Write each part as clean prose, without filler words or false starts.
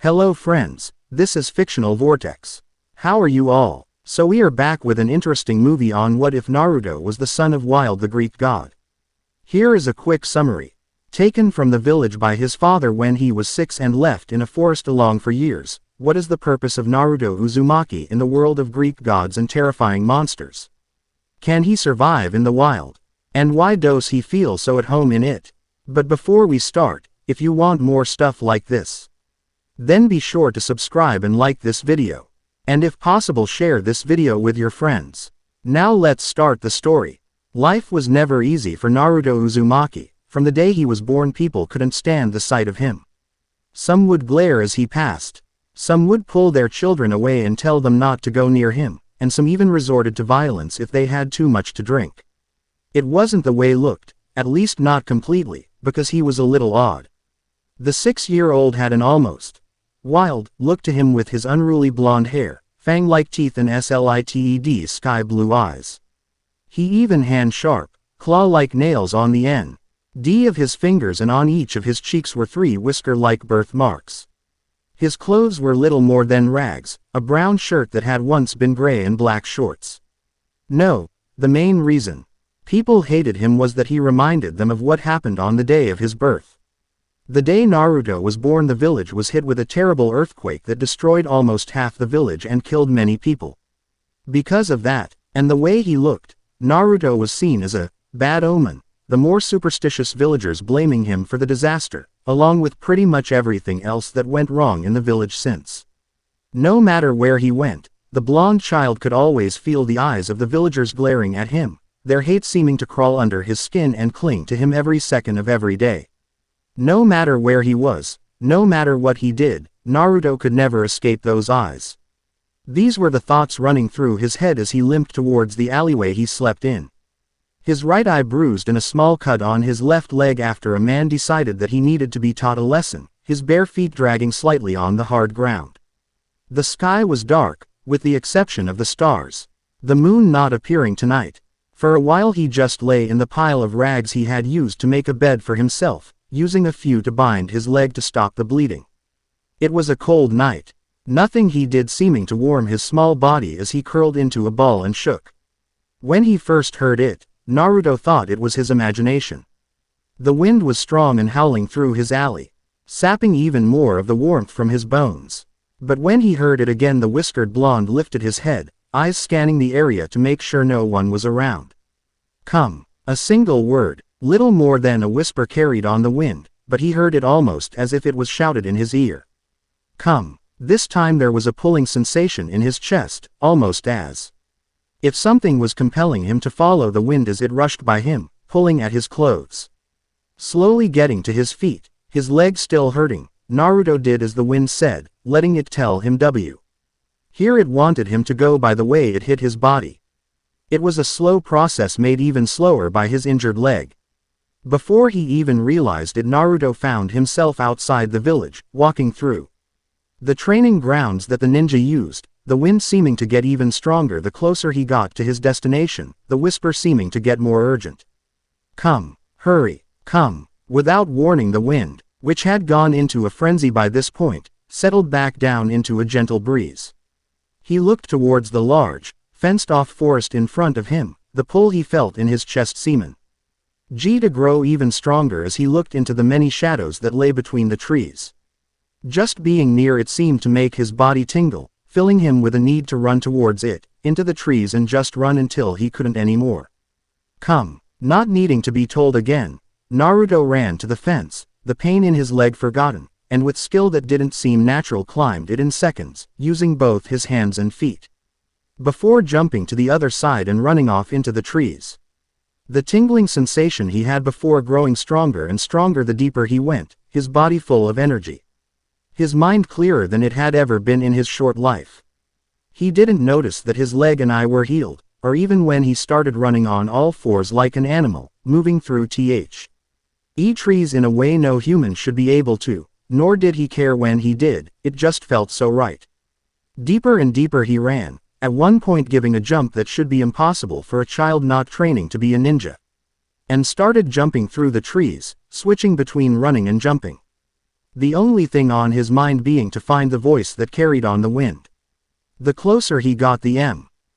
Hello friends, this is Fictional Vortex. How are you all? So we are back with an interesting movie on what if Naruto was the son of Wild the Greek god. Here is a quick summary. Taken from the village by his father when he was 6 and left in a forest alone for years, what is the purpose of Naruto Uzumaki in the world of Greek gods and terrifying monsters? Can he survive in the wild? And why does he feel so at home in it? But before we start, if you want more stuff like this, then be sure to subscribe and like this video. And if possible share this video with your friends. Now let's start the story. Life was never easy for Naruto Uzumaki. From the day he was born people couldn't stand the sight of him. Some would glare as he passed. Some would pull their children away and tell them not to go near him, and some even resorted to violence if they had too much to drink. It wasn't the way looked, at least not completely, because he was a little odd. The 6-year-old had an almost wild look to him with his unruly blonde hair, fang-like teeth and slited sky-blue eyes. He even had sharp, claw-like nails on the end of his fingers, and on each of his cheeks were 3 whisker-like birthmarks. His clothes were little more than rags, a brown shirt that had once been gray and black shorts. No, the main reason people hated him was that he reminded them of what happened on the day of his birth. The day Naruto was born, the village was hit with a terrible earthquake that destroyed almost half the village and killed many people. Because of that, and the way he looked, Naruto was seen as a bad omen, the more superstitious villagers blaming him for the disaster, along with pretty much everything else that went wrong in the village since. No matter where he went, the blonde child could always feel the eyes of the villagers glaring at him, their hate seeming to crawl under his skin and cling to him every second of every day. No matter where he was, no matter what he did, Naruto could never escape those eyes. These were the thoughts running through his head as he limped towards the alleyway he slept in. His right eye bruised and a small cut on his left leg after a man decided that he needed to be taught a lesson, his bare feet dragging slightly on the hard ground. The sky was dark, with the exception of the stars. The moon not appearing tonight. For a while he just lay in the pile of rags he had used to make a bed for himself, using a few to bind his leg to stop the bleeding. It was a cold night. Nothing he did seeming to warm his small body as he curled into a ball and shook. When he first heard it, Naruto thought it was his imagination. The wind was strong and howling through his alley, sapping even more of the warmth from his bones. But when he heard it again, the whiskered blonde lifted his head, eyes scanning the area to make sure no one was around. Come. A single word, little more than a whisper carried on the wind, but he heard it almost as if it was shouted in his ear. Come. This time there was a pulling sensation in his chest, almost as if something was compelling him to follow the wind as it rushed by him, pulling at his clothes. Slowly getting to his feet, his legs still hurting, Naruto did as the wind said, letting it tell him W. Here it wanted him to go by the way it hit his body. It was a slow process made even slower by his injured leg. Before he even realized it, Naruto found himself outside the village, walking through the training grounds that the ninja used, the wind seeming to get even stronger the closer he got to his destination, the whisper seeming to get more urgent. Come, hurry, come. Without warning, the wind, which had gone into a frenzy by this point, settled back down into a gentle breeze. He looked towards the large, fenced-off forest in front of him, the pull he felt in his chest seemed to grow even stronger as he looked into the many shadows that lay between the trees. Just being near it seemed to make his body tingle, filling him with a need to run towards it, into the trees and just run until he couldn't anymore. Come. Not needing to be told again, Naruto ran to the fence, the pain in his leg forgotten, and with skill that didn't seem natural climbed it in seconds, using both his hands and feet, before jumping to the other side and running off into the trees. The tingling sensation he had before growing stronger and stronger the deeper he went, his body full of energy. His mind clearer than it had ever been in his short life. He didn't notice that his leg and eye were healed, or even when he started running on all fours like an animal, moving through trees in a way no human should be able to, nor did he care when he did, it just felt so right. Deeper and deeper he ran, at one point giving a jump that should be impossible for a child not training to be a ninja. And started jumping through the trees, switching between running and jumping. the only thing on his mind being to find the voice that carried on the wind. The closer he got, the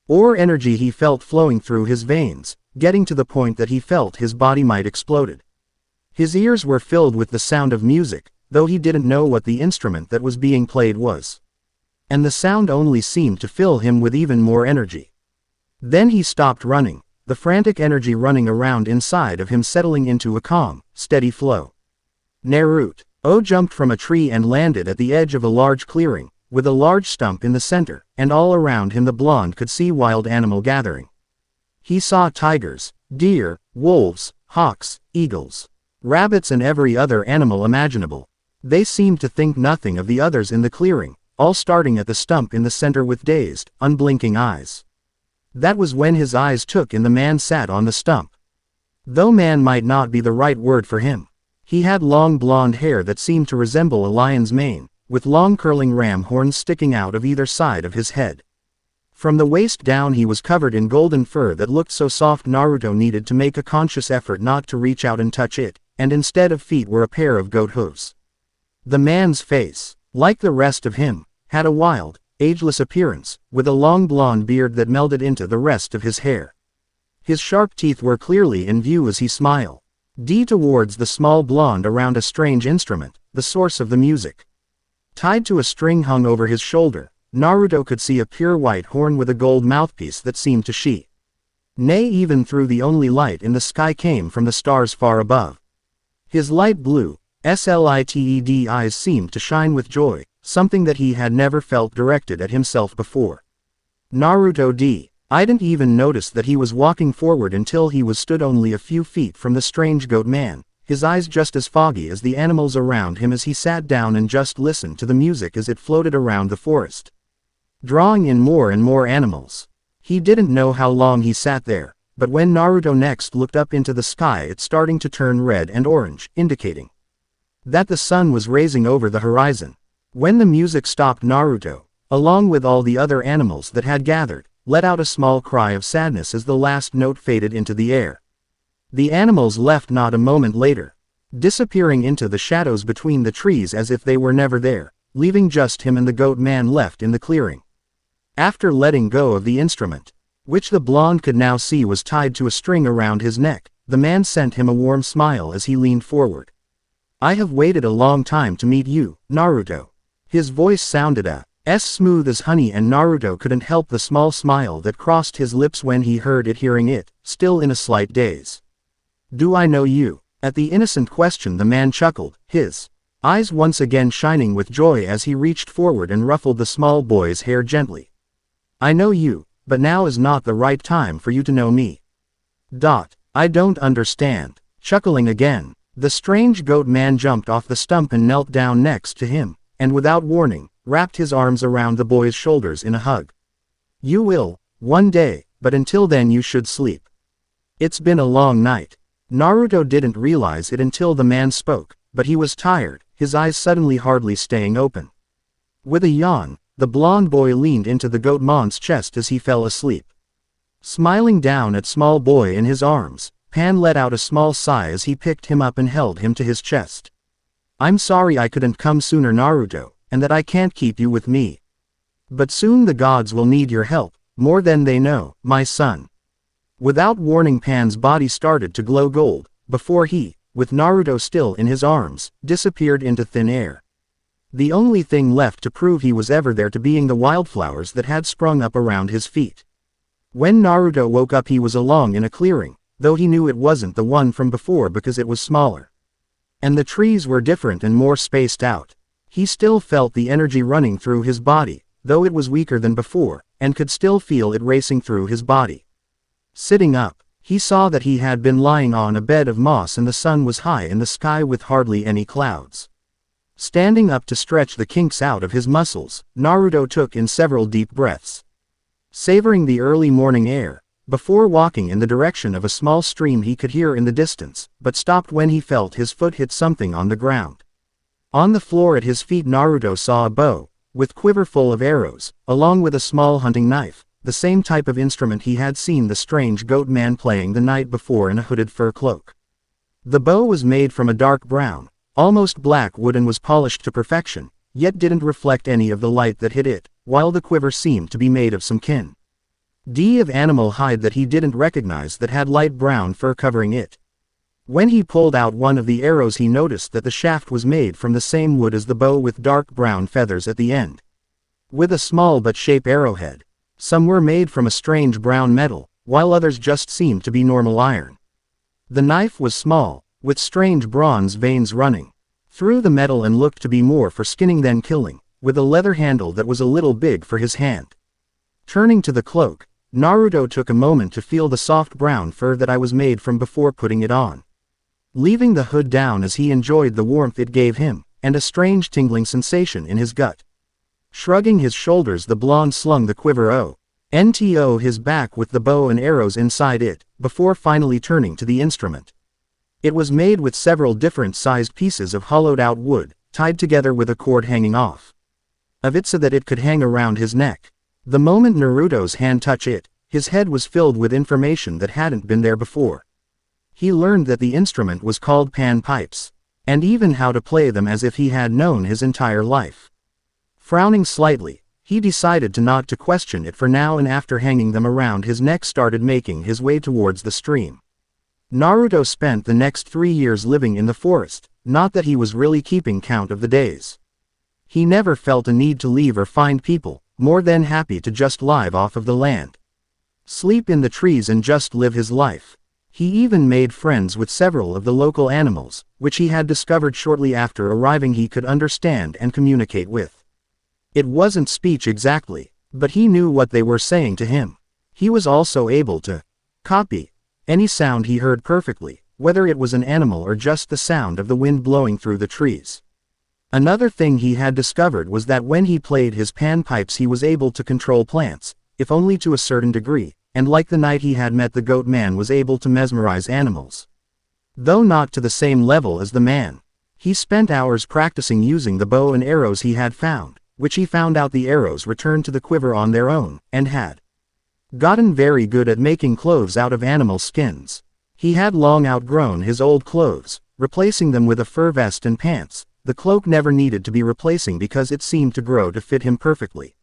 more energy he felt flowing through his veins, getting to the point that he felt his body might exploded. His ears were filled with the sound of music, though he didn't know what the instrument that was being played was. And the sound only seemed to fill him with even more energy. Then he stopped running, the frantic energy running around inside of him settling into a calm, steady flow. Naruto jumped from a tree and landed at the edge of a large clearing, with a large stump in the center, and all around him the blonde could see wild animal gathering. He saw tigers, deer, wolves, hawks, eagles, rabbits and every other animal imaginable. They seemed to think nothing of the others in the clearing, all starting at the stump in the center with dazed, unblinking eyes. That was when his eyes took in the man sat on the stump. Though man might not be the right word for him. He had long blonde hair that seemed to resemble a lion's mane, with long curling ram horns sticking out of either side of his head. From the waist down he was covered in golden fur that looked so soft Naruto needed to make a conscious effort not to reach out and touch it, and instead of feet were a pair of goat hooves. The man's face, like the rest of him, had a wild, ageless appearance, with a long blonde beard that melded into the rest of his hair. His sharp teeth were clearly in view as he smiled towards the small blonde around a strange instrument, the source of the music. Tied to a string hung over his shoulder, Naruto could see a pure white horn with a gold mouthpiece that seemed to shine. Nay, even through the only light in the sky came from the stars far above. His light blue, slitted eyes seemed to shine with joy, something that he had never felt directed at himself before. Naruto I didn't even notice that he was walking forward until he was stood only a few feet from the strange goat man, his eyes just as foggy as the animals around him as he sat down and just listened to the music as it floated around the forest, drawing in more and more animals. He didn't know how long he sat there, but when Naruto next looked up into the sky it's starting to turn red and orange, indicating that the sun was rising over the horizon. When the music stopped, Naruto, along with all the other animals that had gathered, let out a small cry of sadness as the last note faded into the air. The animals left not a moment later, disappearing into the shadows between the trees as if they were never there, leaving just him and the goat man left in the clearing. After letting go of the instrument, which the blonde could now see was tied to a string around his neck, the man sent him a warm smile as he leaned forward. "I have waited a long time to meet you, Naruto." His voice sounded as smooth as honey, and Naruto couldn't help the small smile that crossed his lips when he heard it, hearing it, still in a slight daze. "Do I know you?" At the innocent question the man chuckled, his eyes once again shining with joy as he reached forward and ruffled the small boy's hair gently. "I know you, but now is not the right time for you to know me." "I don't understand." Chuckling again, the strange goat man jumped off the stump and knelt down next to him, and without warning, wrapped his arms around the boy's shoulders in a hug. "You will, one day, but until then you should sleep. It's been a long night." Naruto didn't realize it until the man spoke, but he was tired, his eyes suddenly hardly staying open. With a yawn, the blonde boy leaned into the goat man's chest as he fell asleep. Smiling down at small boy in his arms, Pan let out a small sigh as he picked him up and held him to his chest. "I'm sorry I couldn't come sooner, Naruto, and that I can't keep you with me. But soon the gods will need your help, more than they know, my son." Without warning, Pan's body started to glow gold, before he, with Naruto still in his arms, disappeared into thin air. The only thing left to prove he was ever there to being the wildflowers that had sprung up around his feet. When Naruto woke up he was along in a clearing, though he knew it wasn't the one from before because it was smaller. And the trees were different and more spaced out. He still felt the energy running through his body, though it was weaker than before, and could still feel it racing through his body. Sitting up, he saw that he had been lying on a bed of moss and the sun was high in the sky with hardly any clouds. Standing up to stretch the kinks out of his muscles, Naruto took in several deep breaths, savoring the early morning air, before walking in the direction of a small stream he could hear in the distance, but stopped when he felt his foot hit something on the ground. On the floor at his feet Naruto saw a bow, with quiver full of arrows, along with a small hunting knife, the same type of instrument he had seen the strange goat man playing the night before in a hooded fur cloak. The bow was made from a dark brown, almost black wood and was polished to perfection, yet didn't reflect any of the light that hit it, while the quiver seemed to be made of some of animal hide that he didn't recognize that had light brown fur covering it. When he pulled out one of the arrows he noticed that the shaft was made from the same wood as the bow with dark brown feathers at the end. With a small but sharp arrowhead. Some were made from a strange brown metal, while others just seemed to be normal iron. The knife was small, with strange bronze veins running through the metal and looked to be more for skinning than killing, with a leather handle that was a little big for his hand. Turning to the cloak, Naruto took a moment to feel the soft brown fur that I was made from before putting it on. Leaving the hood down as he enjoyed the warmth it gave him, and a strange tingling sensation in his gut. Shrugging his shoulders, the blonde slung the quiver onto his back with the bow and arrows inside it, before finally turning to the instrument. It was made with several different sized pieces of hollowed out wood, tied together with a cord hanging off of it so that it could hang around his neck. The moment Naruto's hand touched it, his head was filled with information that hadn't been there before. He learned that the instrument was called panpipes, and even how to play them as if he had known his entire life. Frowning slightly, he decided not to question it for now, and after hanging them around his neck started making his way towards the stream. Naruto spent the next 3 years living in the forest, not that he was really keeping count of the days. He never felt a need to leave or find people, more than happy to just live off of the land. Sleep in the trees and just live his life. He even made friends with several of the local animals, which he had discovered shortly after arriving he could understand and communicate with. It wasn't speech exactly, but he knew what they were saying to him. He was also able to copy any sound he heard perfectly, whether it was an animal or just the sound of the wind blowing through the trees. Another thing he had discovered was that when he played his panpipes he was able to control plants, if only to a certain degree, and like the night he had met the goat man was able to mesmerize animals. Though not to the same level as the man. He spent hours practicing using the bow and arrows he had found, which he found out the arrows returned to the quiver on their own, and had gotten very good at making clothes out of animal skins. He had long outgrown his old clothes, replacing them with a fur vest and pants. The cloak never needed to be replacing because it seemed to grow to fit him perfectly.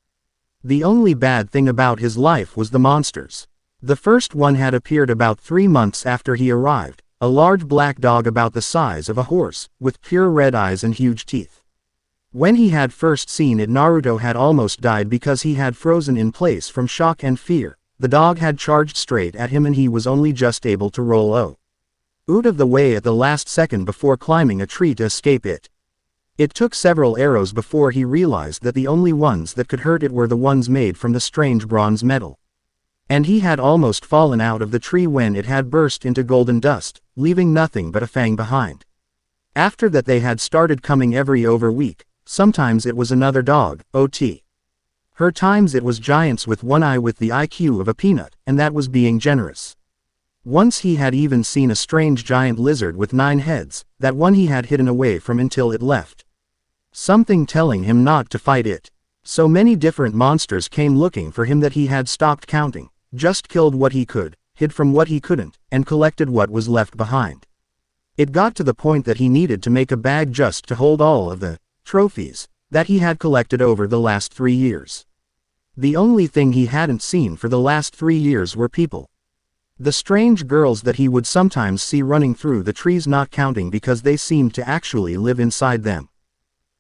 The only bad thing about his life was the monsters. The first one had appeared about 3 months after he arrived, a large black dog about the size of a horse, with pure red eyes and huge teeth. When he had first seen it, Naruto had almost died because he had frozen in place from shock and fear. The dog had charged straight at him and he was only just able to roll out of the way at the last second before climbing a tree to escape it. It took several arrows before he realized that the only ones that could hurt it were the ones made from the strange bronze metal. And he had almost fallen out of the tree when it had burst into golden dust, leaving nothing but a fang behind. After that they had started coming every week. Sometimes it was another dog, her times it was giants with one eye with the IQ of a peanut, and that was being generous. Once he had even seen a strange giant lizard with 9 heads, that one he had hidden away from until it left. Something telling him not to fight it. So many different monsters came looking for him that he had stopped counting, just killed what he could, hid from what he couldn't, and collected what was left behind. It got to the point that he needed to make a bag just to hold all of the trophies that he had collected over the last 3 years. The only thing he hadn't seen for the last 3 years were people. The strange girls that he would sometimes see running through the trees, not counting because they seemed to actually live inside them.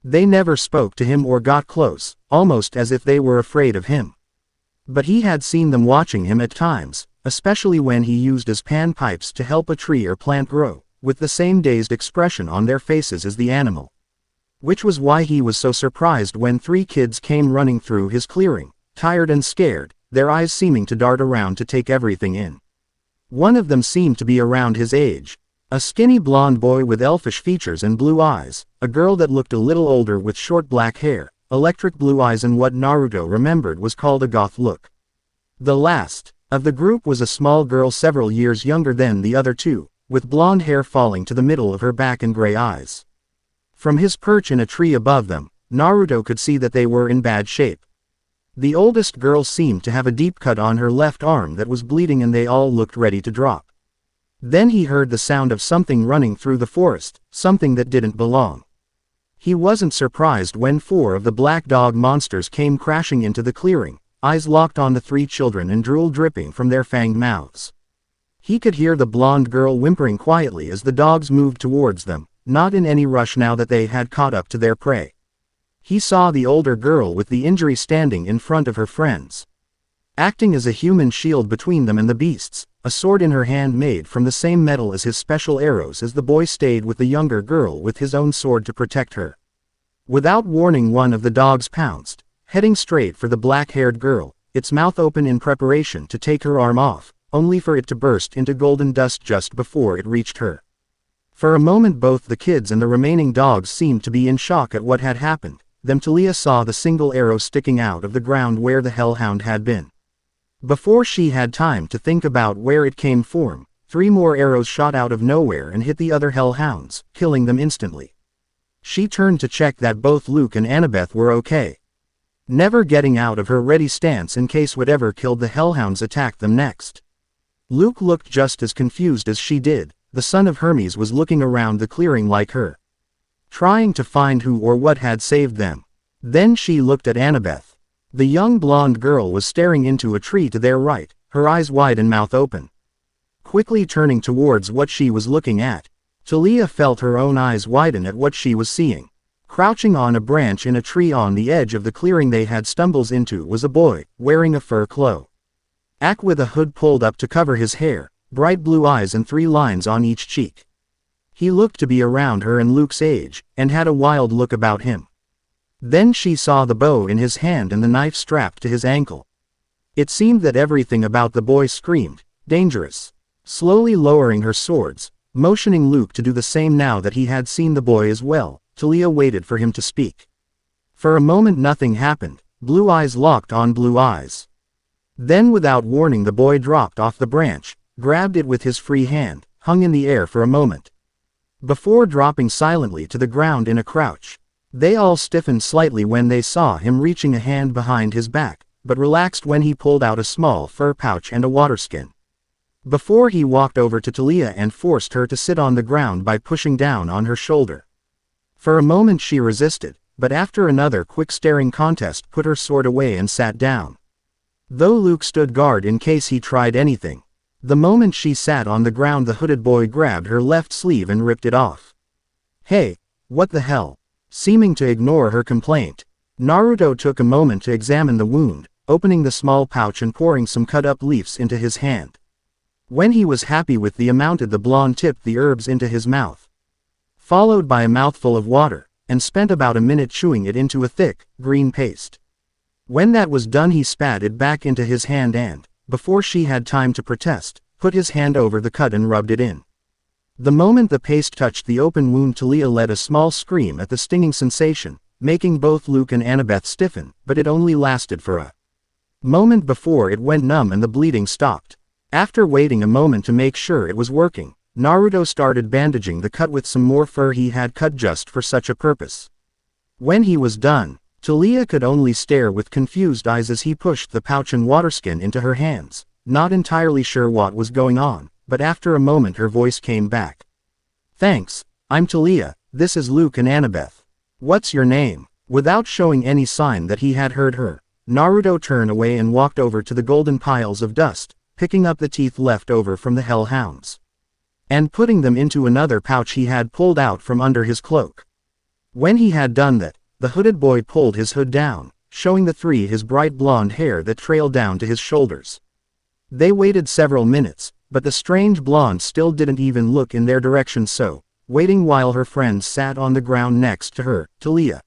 They never spoke to him or got close, almost as if they were afraid of him. But he had seen them watching him at times, especially when he used his panpipes to help a tree or plant grow, with the same dazed expression on their faces as the animal. Which was why he was so surprised when 3 kids came running through his clearing, tired and scared, their eyes seeming to dart around to take everything in. One of them seemed to be around his age. A skinny blonde boy with elfish features and blue eyes, a girl that looked a little older with short black hair, electric blue eyes, and what Naruto remembered was called a goth look. The last of the group was a small girl several years younger than the other 2, with blonde hair falling to the middle of her back and gray eyes. From his perch in a tree above them, Naruto could see that they were in bad shape. The oldest girl seemed to have a deep cut on her left arm that was bleeding and they all looked ready to drop. Then he heard the sound of something running through the forest, something that didn't belong. He wasn't surprised when 4 of the black dog monsters came crashing into the clearing, eyes locked on the 3 children and drool dripping from their fanged mouths. He could hear the blonde girl whimpering quietly as the dogs moved towards them, not in any rush now that they had caught up to their prey. He saw the older girl with the injury standing in front of her friends, acting as a human shield between them and the beasts, a sword in her hand made from the same metal as his special arrows as the boy stayed with the younger girl with his own sword to protect her. Without warning, one of the dogs pounced, heading straight for the black-haired girl, its mouth open in preparation to take her arm off, only for it to burst into golden dust just before it reached her. For a moment both the kids and the remaining dogs seemed to be in shock at what had happened. Then Talia saw the single arrow sticking out of the ground where the hellhound had been. Before she had time to think about where it came from, 3 more arrows shot out of nowhere and hit the other hellhounds, killing them instantly. She turned to check that both Luke and Annabeth were okay, never getting out of her ready stance in case whatever killed the hellhounds attacked them next. Luke looked just as confused as she did. The son of Hermes was looking around the clearing like her, trying to find who or what had saved them. Then she looked at Annabeth. The young blonde girl was staring into a tree to their right, her eyes wide and mouth open. Quickly turning towards what she was looking at, Talia felt her own eyes widen at what she was seeing. Crouching on a branch in a tree on the edge of the clearing they had stumbled into was a boy, wearing a fur cloak with a hood pulled up to cover his hair, bright blue eyes and 3 lines on each cheek. He looked to be around her and Luke's age, and had a wild look about him. Then she saw the bow in his hand and the knife strapped to his ankle. It seemed that everything about the boy screamed, dangerous. Slowly lowering her swords, motioning Luke to do the same now that he had seen the boy as well, Talia waited for him to speak. For a moment nothing happened, blue eyes locked on blue eyes. Then without warning the boy dropped off the branch, grabbed it with his free hand, hung in the air for a moment, before dropping silently to the ground in a crouch. They all stiffened slightly when they saw him reaching a hand behind his back, but relaxed when he pulled out a small fur pouch and a waterskin. Before he walked over to Talia and forced her to sit on the ground by pushing down on her shoulder. For a moment she resisted, but after another quick staring contest put her sword away and sat down. Though Luke stood guard in case he tried anything. The moment she sat on the ground the hooded boy grabbed her left sleeve and ripped it off. "Hey, what the hell?" Seeming to ignore her complaint, Naruto took a moment to examine the wound, opening the small pouch and pouring some cut-up leaves into his hand. When he was happy with the amount, the blonde tipped the herbs into his mouth, followed by a mouthful of water, and spent about a minute chewing it into a thick, green paste. When that was done he spat it back into his hand and, before she had time to protest, put his hand over the cut and rubbed it in. The moment the paste touched the open wound Talia let a small scream at the stinging sensation, making both Luke and Annabeth stiffen, but it only lasted for a moment before it went numb and the bleeding stopped. After waiting a moment to make sure it was working, Naruto started bandaging the cut with some more fur he had cut just for such a purpose. When he was done, Talia could only stare with confused eyes as he pushed the pouch and waterskin into her hands, not entirely sure what was going on, but after a moment her voice came back. "Thanks, I'm Talia, this is Luke and Annabeth. What's your name?" Without showing any sign that he had heard her, Naruto turned away and walked over to the golden piles of dust, picking up the teeth left over from the hellhounds, and putting them into another pouch he had pulled out from under his cloak. When he had done that, the hooded boy pulled his hood down, showing the 3 his bright blonde hair that trailed down to his shoulders. They waited several minutes, but the strange blonde still didn't even look in their direction, so, waiting while her friends sat on the ground next to her, Talia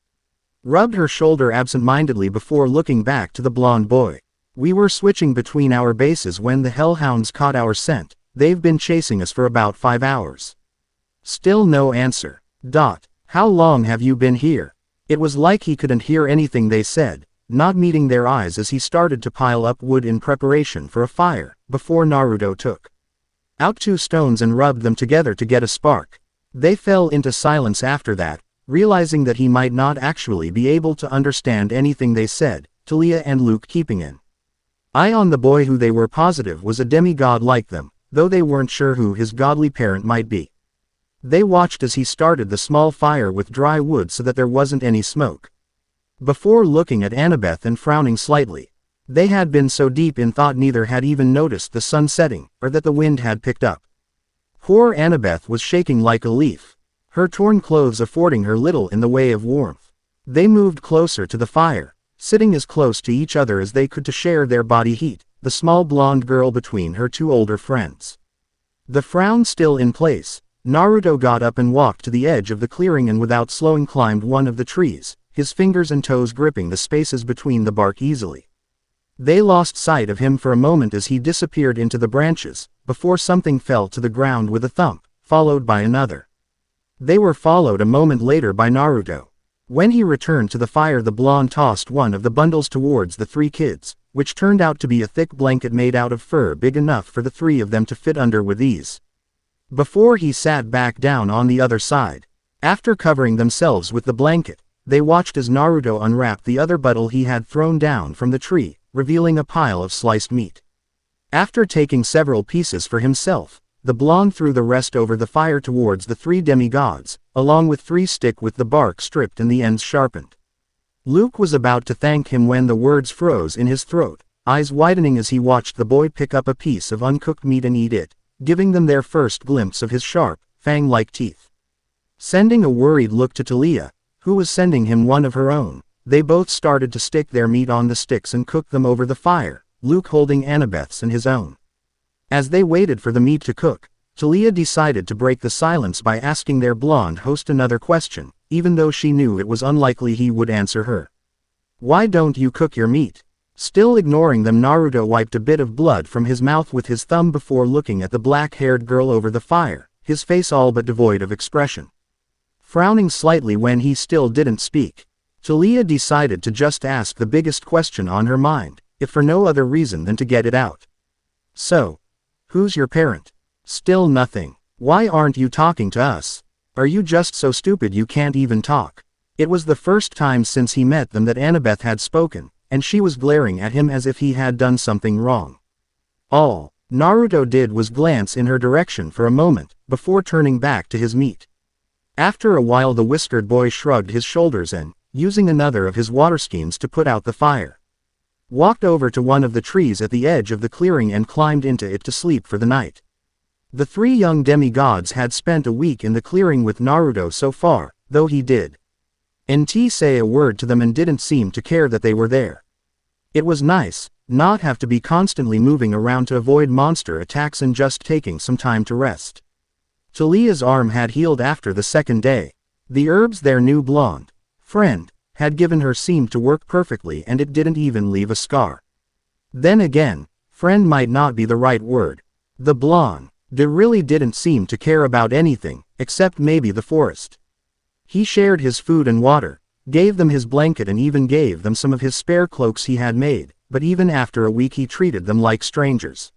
rubbed her shoulder absent-mindedly before looking back to the blonde boy. "We were switching between our bases when the hellhounds caught our scent. They've been chasing us for about 5 hours. Still no answer. How long have you been here?" It was like he couldn't hear anything they said, not meeting their eyes as he started to pile up wood in preparation for a fire, before Naruto took out 2 stones and rubbed them together to get a spark. They fell into silence after that, realizing that he might not actually be able to understand anything they said, Talia and Luke keeping an eye on the boy who they were positive was a demigod like them, though they weren't sure who his godly parent might be. They watched as he started the small fire with dry wood so that there wasn't any smoke. Before looking at Annabeth and frowning slightly, they had been so deep in thought neither had even noticed the sun setting, or that the wind had picked up. Poor Annabeth was shaking like a leaf, her torn clothes affording her little in the way of warmth. They moved closer to the fire, sitting as close to each other as they could to share their body heat, the small blonde girl between her two older friends. The frown still in place, Naruto got up and walked to the edge of the clearing and without slowing climbed one of the trees, his fingers and toes gripping the spaces between the bark easily. They lost sight of him for a moment as he disappeared into the branches, before something fell to the ground with a thump, followed by another. They were followed a moment later by Naruto. When he returned to the fire, the blonde tossed one of the bundles towards the three kids, which turned out to be a thick blanket made out of fur big enough for the three of them to fit under with ease. Before he sat back down on the other side, after covering themselves with the blanket, they watched as Naruto unwrapped the other bundle he had thrown down from the tree, revealing a pile of sliced meat. After taking several pieces for himself, the blonde threw the rest over the fire towards the three demigods, along with 3 sticks with the bark stripped and the ends sharpened. Luke was about to thank him when the words froze in his throat, eyes widening as he watched the boy pick up a piece of uncooked meat and eat it, giving them their first glimpse of his sharp, fang-like teeth. Sending a worried look to Talia, who was sending him one of her own, they both started to stick their meat on the sticks and cook them over the fire, Luke holding Annabeth's and his own. As they waited for the meat to cook, Talia decided to break the silence by asking their blonde host another question, even though she knew it was unlikely he would answer her. "Why don't you cook your meat?" Still ignoring them, Naruto wiped a bit of blood from his mouth with his thumb before looking at the black-haired girl over the fire, his face all but devoid of expression. Frowning slightly when he still didn't speak, Talia decided to just ask the biggest question on her mind, if for no other reason than to get it out. "So, who's your parent?" "Still nothing. Why aren't you talking to us? Are you just so stupid you can't even talk?" It was the first time since he met them that Annabeth had spoken, and she was glaring at him as if he had done something wrong. All Naruto did was glance in her direction for a moment, before turning back to his meat. After a while the whiskered boy shrugged his shoulders and, using another of his water schemes to put out the fire, walked over to one of the trees at the edge of the clearing and climbed into it to sleep for the night. The 3 young demigods had spent a week in the clearing with Naruto so far, though he didn't say a word to them and didn't seem to care that they were there. It was nice, not have to be constantly moving around to avoid monster attacks and just taking some time to rest. Talia's arm had healed after the second day. The herbs their new blonde friend had given her seemed to work perfectly and it didn't even leave a scar. Then again, friend might not be the right word. The blonde really didn't seem to care about anything, except maybe the forest. He shared his food and water, gave them his blanket and even gave them some of his spare cloaks he had made, but even after a week he treated them like strangers.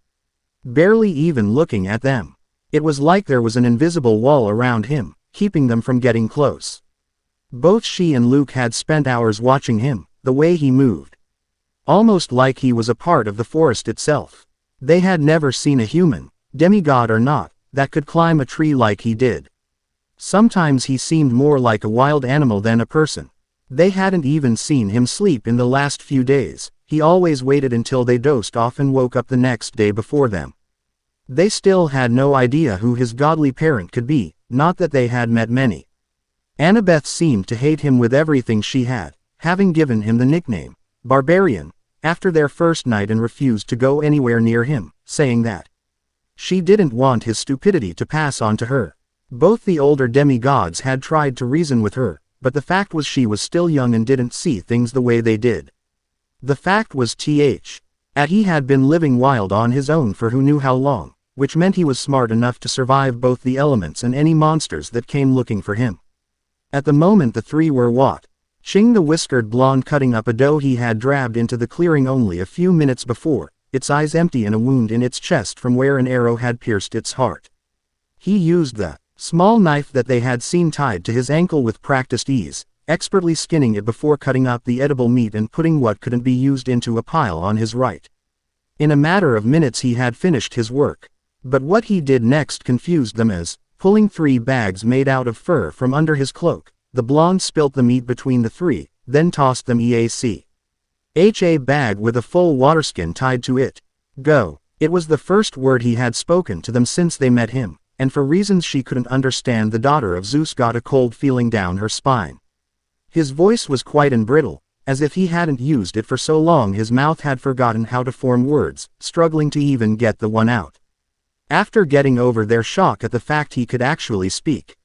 Barely even looking at them. It was like there was an invisible wall around him, keeping them from getting close. Both she and Luke had spent hours watching him, the way he moved. Almost like he was a part of the forest itself. They had never seen a human, demigod or not, that could climb a tree like he did. Sometimes he seemed more like a wild animal than a person. They hadn't even seen him sleep in the last few days, he always waited until they dozed off and woke up the next day before them. They still had no idea who his godly parent could be, not that they had met many. Annabeth seemed to hate him with everything she had, having given him the nickname, Barbarian, after their first night and refused to go anywhere near him, saying that she didn't want his stupidity to pass on to her. Both the older demigods had tried to reason with her, but the fact was she was still young and didn't see things the way they did. The fact was he had been living wild on his own for who knew how long, which meant he was smart enough to survive both the elements and any monsters that came looking for him. At the moment the three were watching the whiskered blonde cutting up a doe he had dragged into the clearing only a few minutes before, its eyes empty and a wound in its chest from where an arrow had pierced its heart. He used the small knife that they had seen tied to his ankle with practiced ease, expertly skinning it before cutting up the edible meat and putting what couldn't be used into a pile on his right. In a matter of minutes he had finished his work. But what he did next confused them as, pulling 3 bags made out of fur from under his cloak, the blonde spilt the meat between the 3, then tossed them a bag with a full waterskin tied to it. Go. It was the first word he had spoken to them since they met him, and for reasons she couldn't understand the daughter of Zeus got a cold feeling down her spine. His voice was quiet and brittle, as if he hadn't used it for so long his mouth had forgotten how to form words, struggling to even get the one out. After getting over their shock at the fact he could actually speak,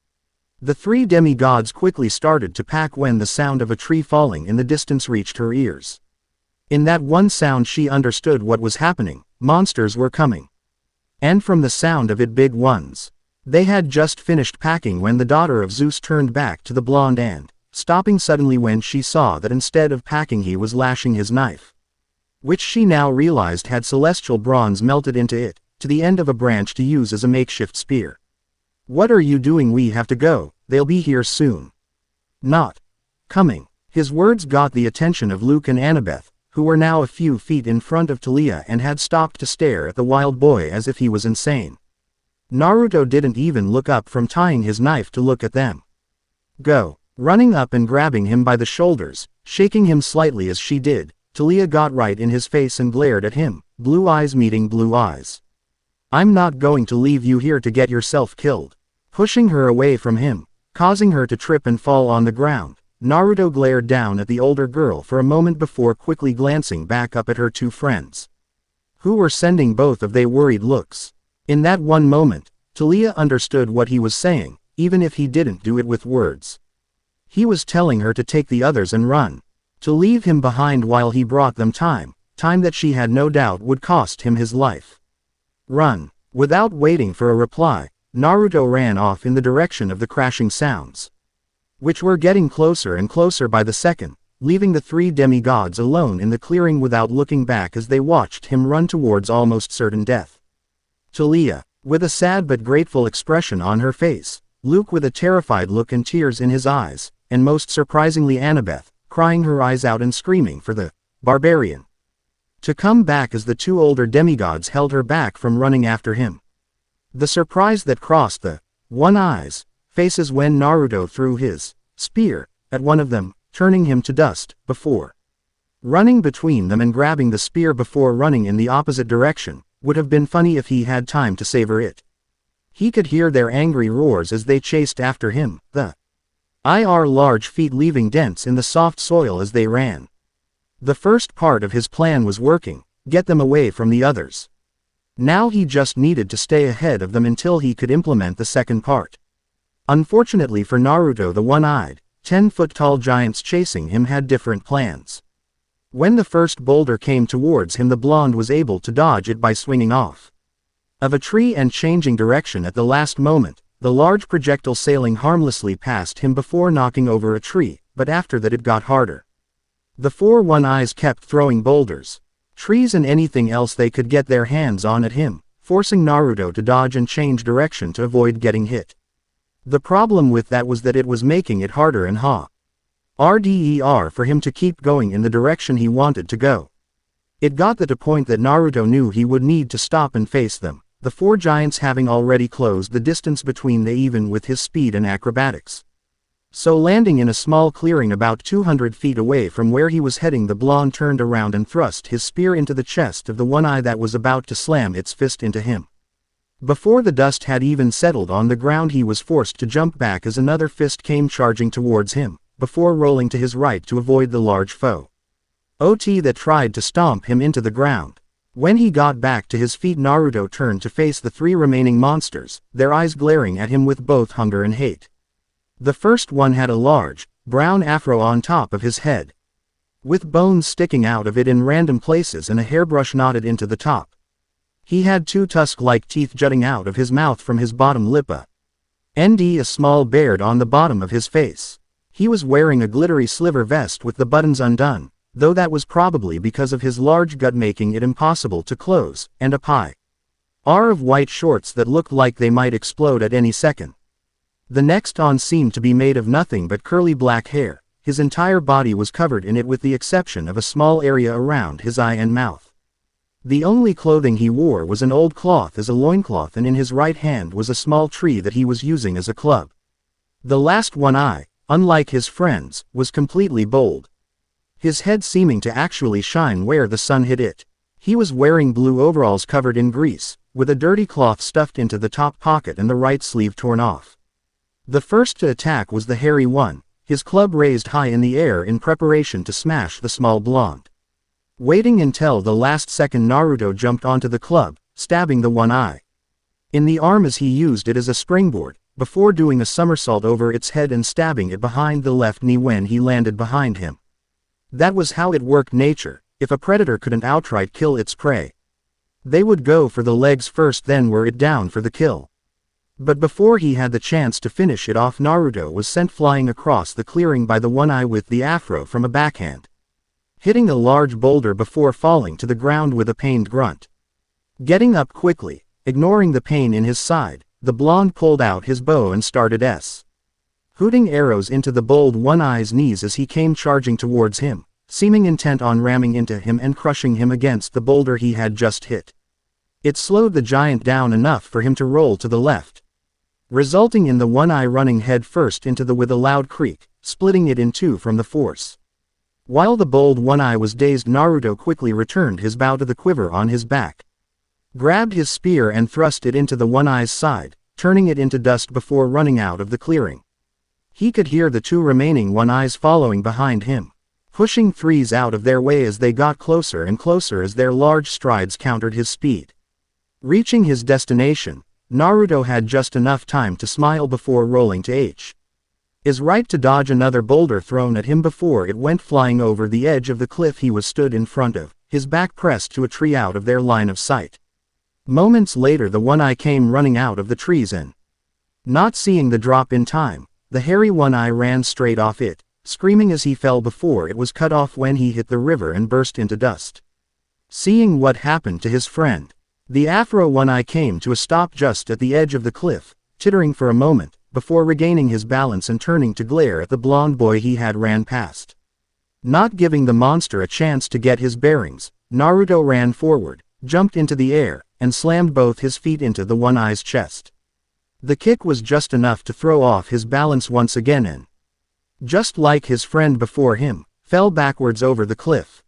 the 3 demigods quickly started to pack when the sound of a tree falling in the distance reached her ears. In that one sound she understood what was happening. Monsters were coming. And from the sound of it, big ones. They had just finished packing when the daughter of Zeus turned back to the blonde and, stopping suddenly when she saw that instead of packing he was lashing his knife, which she now realized had celestial bronze melted into it, to the end of a branch to use as a makeshift spear. What are you doing? We have to go, they'll be here soon. Not coming. His words got the attention of Luke and Annabeth, who were now a few feet in front of Talia and had stopped to stare at the wild boy as if he was insane. Naruto didn't even look up from tying his knife to look at them. Go. Running up and grabbing him by the shoulders, shaking him slightly as she did, Talia got right in his face and glared at him, blue eyes meeting blue eyes. I'm not going to leave you here to get yourself killed. Pushing her away from him, causing her to trip and fall on the ground, Naruto glared down at the older girl for a moment before quickly glancing back up at her 2 friends, who were sending both of their worried looks. In that one moment, Talia understood what he was saying, even if he didn't do it with words. He was telling her to take the others and run, to leave him behind while he brought them time that she had no doubt would cost him his life. Run. Without waiting for a reply, Naruto ran off in the direction of the crashing sounds, which were getting closer and closer by the second, leaving the 3 demigods alone in the clearing without looking back as they watched him run towards almost certain death. Talia, with a sad but grateful expression on her face, Luke with a terrified look and tears in his eyes, and most surprisingly Annabeth, crying her eyes out and screaming for the barbarian to come back as the 2 older demigods held her back from running after him. The surprise that crossed the one eyes faces when Naruto threw his spear at one of them, turning him to dust, before running between them and grabbing the spear before running in the opposite direction, would have been funny if he had time to savor it. He could hear their angry roars as they chased after him, the large feet leaving dents in the soft soil as they ran. The first part of his plan was working, get them away from the others. Now he just needed to stay ahead of them until he could implement the second part. Unfortunately for Naruto, the one-eyed, 10-foot-tall giants chasing him had different plans. When the first boulder came towards him, the blonde was able to dodge it by swinging off of a tree and changing direction at the last moment, the large projectile sailing harmlessly past him before knocking over a tree, but after that it got harder. The 4 one-eyes kept throwing boulders, trees and anything else they could get their hands on at him, forcing Naruto to dodge and change direction to avoid getting hit. The problem with that was that it was making it harder and harder for him to keep going in the direction he wanted to go. It got to the point that Naruto knew he would need to stop and face them, the 4 giants having already closed the distance between them even with his speed and acrobatics. So landing in a small clearing about 200 feet away from where he was heading, the blonde turned around and thrust his spear into the chest of the one eye that was about to slam its fist into him. Before the dust had even settled on the ground, he was forced to jump back as another fist came charging towards him, before rolling to his right to avoid the large foe that tried to stomp him into the ground. When he got back to his feet, Naruto turned to face the 3 remaining monsters, their eyes glaring at him with both hunger and hate. The first one had a large, brown afro on top of his head, with bones sticking out of it in random places and a hairbrush knotted into the top. He had 2 tusk-like teeth jutting out of his mouth from his bottom lip, a small beard on the bottom of his face. He was wearing a glittery sliver vest with the buttons undone, though that was probably because of his large gut making it impossible to close, and a pair of white shorts that looked like they might explode at any second. The next on seemed to be made of nothing but curly black hair. His entire body was covered in it with the exception of a small area around his eye and mouth. The only clothing he wore was an old cloth as a loincloth, and in his right hand was a small tree that he was using as a club. The last one-eye, unlike his friends, was completely bald, his head seeming to actually shine where the sun hit it. He was wearing blue overalls covered in grease, with a dirty cloth stuffed into the top pocket and the right sleeve torn off. The first to attack was the hairy one, his club raised high in the air in preparation to smash the small blonde. Waiting until the last second, Naruto jumped onto the club, stabbing the one-eye in the arm as he used it as a springboard, before doing a somersault over its head and stabbing it behind the left knee when he landed behind him. That was how it worked. Nature, if a predator couldn't outright kill its prey, they would go for the legs first, then wear it down for the kill. But before he had the chance to finish it off, Naruto was sent flying across the clearing by the one-eye with the afro from a backhand, hitting a large boulder before falling to the ground with a pained grunt. Getting up quickly, ignoring the pain in his side, the blonde pulled out his bow and started hooting arrows into the bold one-eye's knees as he came charging towards him, seeming intent on ramming into him and crushing him against the boulder he had just hit. It slowed the giant down enough for him to roll to the left, resulting in the one-eye running head first into the with a loud creak, splitting it in two from the force. While the bold one-eye was dazed, Naruto quickly returned his bow to the quiver on his back, grabbed his spear and thrust it into the one-eye's side, turning it into dust before running out of the clearing. He could hear the two remaining one-eyes following behind him, pushing threes out of their way as they got closer and closer as their large strides countered his speed. Reaching his destination, Naruto had just enough time to smile before rolling to his right to dodge another boulder thrown at him before it went flying over the edge of the cliff he was stood in front of, his back pressed to a tree out of their line of sight. Moments later, the one-eye came running out of the trees and, not seeing the drop in time, the hairy one-eye ran straight off it, screaming as he fell before it was cut off when he hit the river and burst into dust. Seeing what happened to his friend, the afro one-eye came to a stop just at the edge of the cliff, tittering for a moment, before regaining his balance and turning to glare at the blonde boy he had ran past. Not giving the monster a chance to get his bearings, Naruto ran forward, jumped into the air, and slammed both his feet into the one-eye's chest. The kick was just enough to throw off his balance once again and, just like his friend before him, fell backwards over the cliff.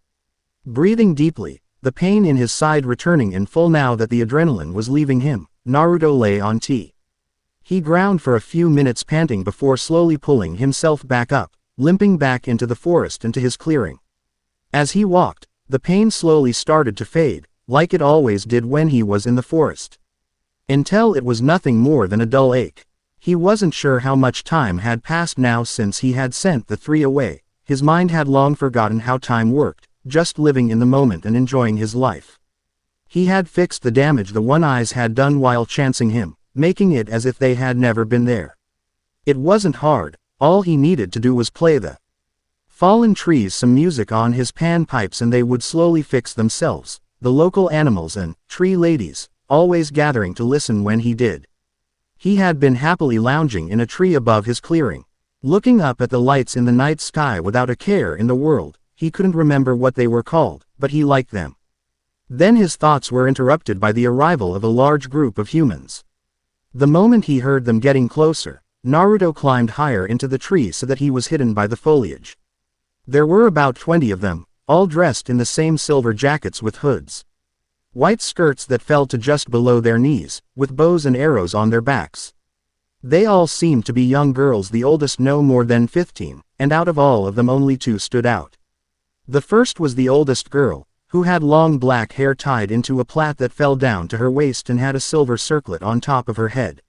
Breathing deeply, the pain in his side returning in full now that the adrenaline was leaving him, Naruto lay on T. He ground for a few minutes, panting before slowly pulling himself back up, limping back into the forest and to his clearing. As he walked, the pain slowly started to fade, like it always did when he was in the forest, until it was nothing more than a dull ache. He wasn't sure how much time had passed now since he had sent the three away. His mind had long forgotten how time worked, just living in the moment and enjoying his life. He had fixed the damage the one-eyes had done while chancing him, making it as if they had never been there. It wasn't hard, all he needed to do was play the fallen trees some music on his panpipes and they would slowly fix themselves, the local animals and tree ladies always gathering to listen when he did. He had been happily lounging in a tree above his clearing, looking up at the lights in the night sky without a care in the world. He couldn't remember what they were called, but he liked them. Then his thoughts were interrupted by the arrival of a large group of humans. The moment he heard them getting closer, Naruto climbed higher into the tree so that he was hidden by the foliage. There were about 20 of them, all dressed in the same silver jackets with hoods, white skirts that fell to just below their knees, with bows and arrows on their backs. They all seemed to be young girls, the oldest no more than 15, and out of all of them only 2 stood out. The first was the oldest girl, who had long black hair tied into a plait that fell down to her waist and had a silver circlet on top of her head.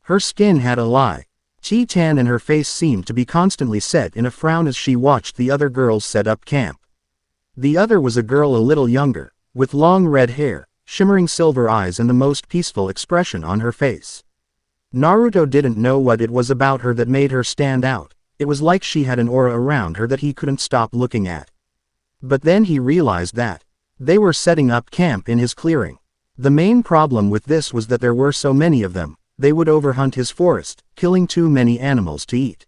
Her skin had a light tan and her face seemed to be constantly set in a frown as she watched the other girls set up camp. The other was a girl a little younger, with long red hair, shimmering silver eyes and the most peaceful expression on her face. Naruto didn't know what it was about her that made her stand out. It was like she had an aura around her that he couldn't stop looking at. But then he realized that they were setting up camp in his clearing. The main problem with this was that there were so many of them, they would overhunt his forest, killing too many animals to eat.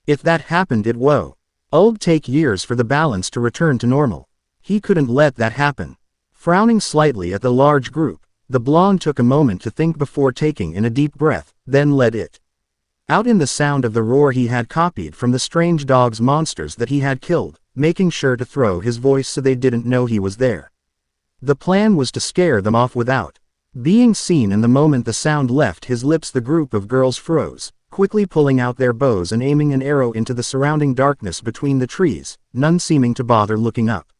If that happened, it would take years for the balance to return to normal. He couldn't let that happen. Frowning slightly at the large group, the blonde took a moment to think before taking in a deep breath, then let it out in the sound of the roar he had copied from the strange dog's monsters that he had killed, making sure to throw his voice so they didn't know he was there. The plan was to scare them off without being seen, and the moment the sound left his lips the group of girls froze, quickly pulling out their bows and aiming an arrow into the surrounding darkness between the trees, none seeming to bother looking up.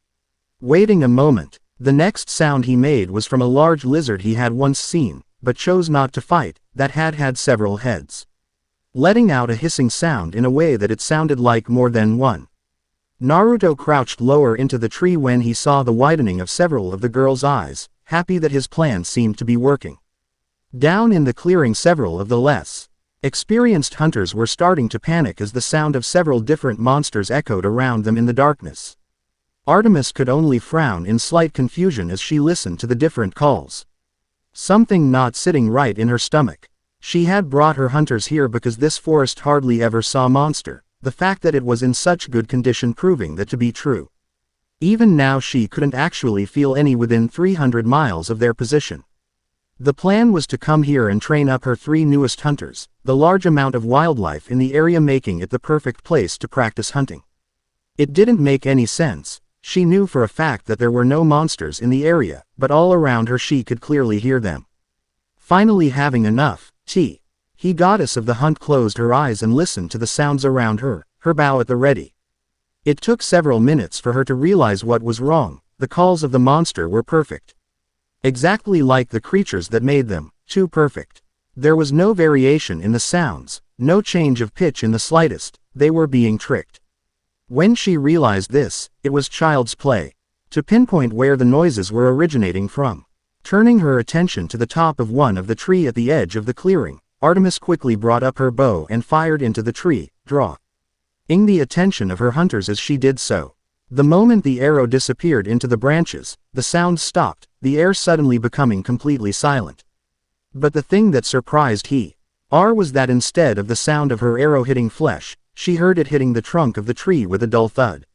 Waiting a moment, the next sound he made was from a large lizard he had once seen, but chose not to fight, that had several heads, letting out a hissing sound in a way that it sounded like more than one. Naruto crouched lower into the tree when he saw the widening of several of the girls' eyes, happy that his plan seemed to be working. Down in the clearing, several of the less experienced hunters were starting to panic as the sound of several different monsters echoed around them in the darkness. Artemis could only frown in slight confusion as she listened to the different calls. Something not sitting right in her stomach. She had brought her hunters here because this forest hardly ever saw monster, the fact that it was in such good condition proving that to be true. Even now she couldn't actually feel any within 300 miles of their position. The plan was to come here and train up her 3 newest hunters, the large amount of wildlife in the area making it the perfect place to practice hunting. It didn't make any sense. She knew for a fact that there were no monsters in the area, but all around her she could clearly hear them. Finally having enough, he goddess of the hunt closed her eyes and listened to the sounds around her, her bow at the ready. It took several minutes for her to realize what was wrong. The calls of the monster were perfect. Exactly like the creatures that made them, too perfect. There was no variation in the sounds, no change of pitch in the slightest. They were being tricked. When she realized this, it was child's play to pinpoint where the noises were originating from. Turning her attention to the top of one of the tree at the edge of the clearing, Artemis quickly brought up her bow and fired into the tree, drawing the attention of her hunters as she did so. The moment the arrow disappeared into the branches, the sound stopped, the air suddenly becoming completely silent. But the thing that surprised her was that instead of the sound of her arrow hitting flesh, she heard it hitting the trunk of the tree with a dull thud.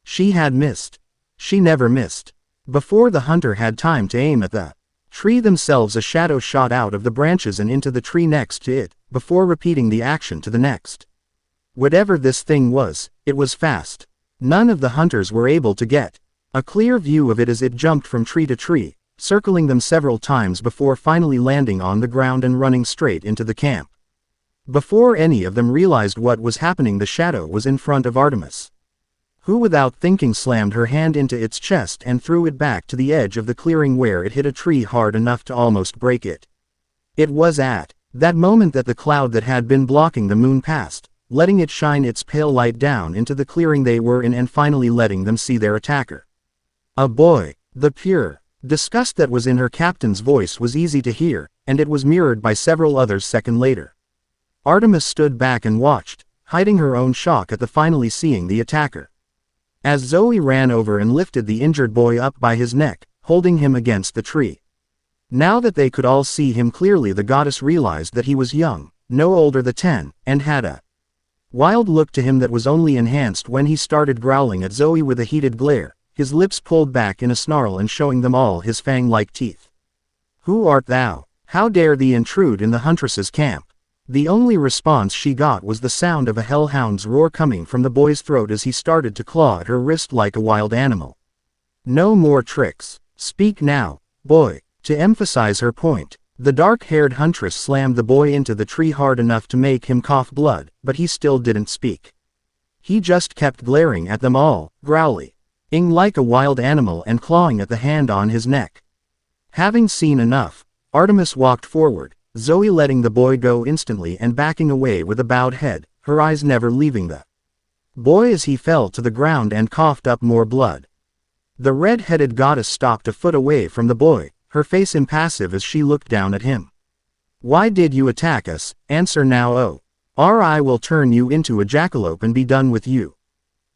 She had missed. She never missed. Before the hunter had time to aim at the tree themselves, a shadow shot out of the branches and into the tree next to it, before repeating the action to the next. Whatever this thing was, it was fast. None of the hunters were able to get a clear view of it as it jumped from tree to tree, circling them several times before finally landing on the ground and running straight into the camp. Before any of them realized what was happening, the shadow was in front of Artemis, who without thinking slammed her hand into its chest and threw it back to the edge of the clearing where it hit a tree hard enough to almost break it. It was at that moment that the cloud that had been blocking the moon passed, letting it shine its pale light down into the clearing they were in and finally letting them see their attacker. A boy. The pure disgust that was in her captain's voice was easy to hear, and it was mirrored by several others second later. Artemis stood back and watched, hiding her own shock at the finally seeing the attacker. As Zoe ran over and lifted the injured boy up by his neck, holding him against the tree. Now that they could all see him clearly, the goddess realized that he was young, no older than 10, and had a wild look to him that was only enhanced when he started growling at Zoe with a heated glare, his lips pulled back in a snarl and showing them all his fang-like teeth. "Who art thou? How dare thee intrude in the huntress's camp?" The only response she got was the sound of a hellhound's roar coming from the boy's throat as he started to claw at her wrist like a wild animal. "No more tricks. Speak now, boy." To emphasize her point, the dark-haired huntress slammed the boy into the tree hard enough to make him cough blood, but he still didn't speak. He just kept glaring at them all, growling like a wild animal and clawing at the hand on his neck. Having seen enough, Artemis walked forward, Zoe letting the boy go instantly and backing away with a bowed head, her eyes never leaving the boy as he fell to the ground and coughed up more blood. The red-headed goddess stopped a foot away from the boy, her face impassive as she looked down at him. "Why did you attack us? Answer now, or I will turn you into a jackalope and be done with you."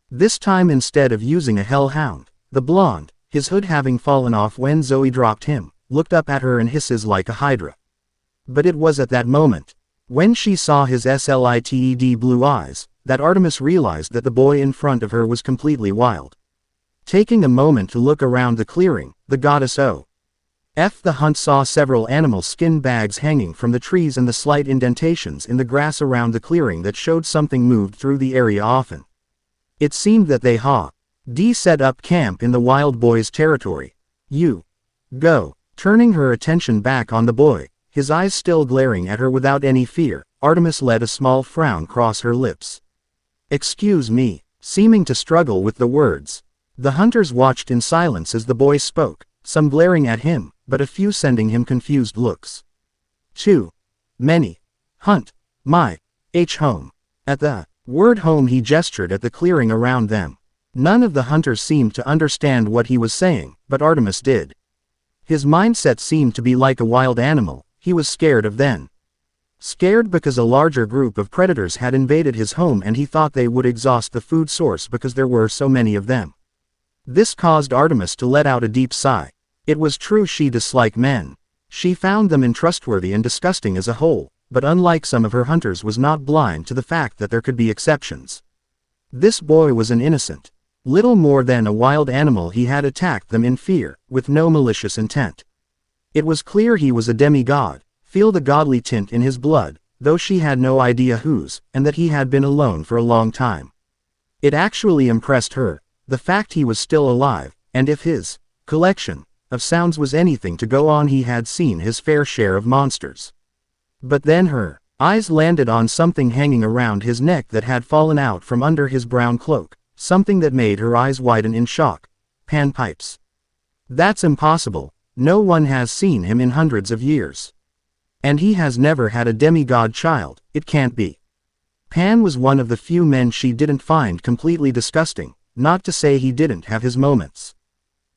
This time instead of using a hellhound, the blonde, his hood having fallen off when Zoe dropped him, looked up at her and hisses like a hydra. But it was at that moment, when she saw his slited blue eyes, that Artemis realized that the boy in front of her was completely wild. Taking a moment to look around the clearing, the goddess the hunt saw several animal skin bags hanging from the trees and the slight indentations in the grass around the clearing that showed something moved through the area often. It seemed that they set up camp in the wild boy's territory. You go. Turning her attention back on the boy, his eyes still glaring at her without any fear, Artemis let a small frown cross her lips. Excuse me, seeming to struggle with the words. The hunters watched in silence as the boy spoke, some glaring at him, but a few sending him confused looks. Too many. Hunt. My home. At the word home he gestured at the clearing around them. None of the hunters seemed to understand what he was saying, but Artemis did. His mindset seemed to be like a wild animal. He was scared of them. Scared because a larger group of predators had invaded his home and he thought they would exhaust the food source because there were so many of them. This caused Artemis to let out a deep sigh. It was true she disliked men. She found them untrustworthy and disgusting as a whole, but unlike some of her hunters was not blind to the fact that there could be exceptions. This boy was an innocent, little more than a wild animal. He had attacked them in fear, with no malicious intent. It was clear he was a demigod, feel the godly tint in his blood, though she had no idea whose, and that he had been alone for a long time. It actually impressed her, the fact he was still alive, and if his collection of sounds was anything to go on, he had seen his fair share of monsters. But then her eyes landed on something hanging around his neck that had fallen out from under his brown cloak, something that made her eyes widen in shock. Panpipes. That's impossible. No one has seen him in hundreds of years. And he has never had a demigod child. It can't be. Pan was one of the few men she didn't find completely disgusting, not to say he didn't have his moments.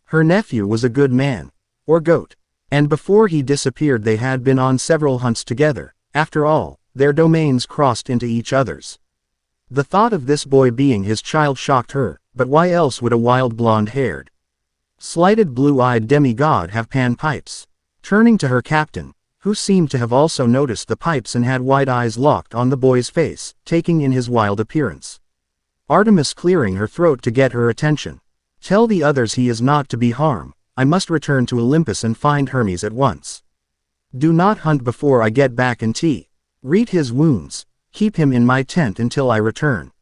Her nephew was a good man, or goat, and before he disappeared they had been on several hunts together. After all, their domains crossed into each other's. The thought of this boy being his child shocked her, but why else would a wild blonde-haired, slighted blue-eyed demigod have panpipes? Turning to her captain, who seemed to have also noticed the pipes and had wide eyes locked on the boy's face, taking in his wild appearance. Artemis clearing her throat to get her attention. Tell the others he is not to be harmed. I must return to Olympus and find Hermes at once. Do not hunt before I get back and treat his wounds. Keep him in my tent until I return.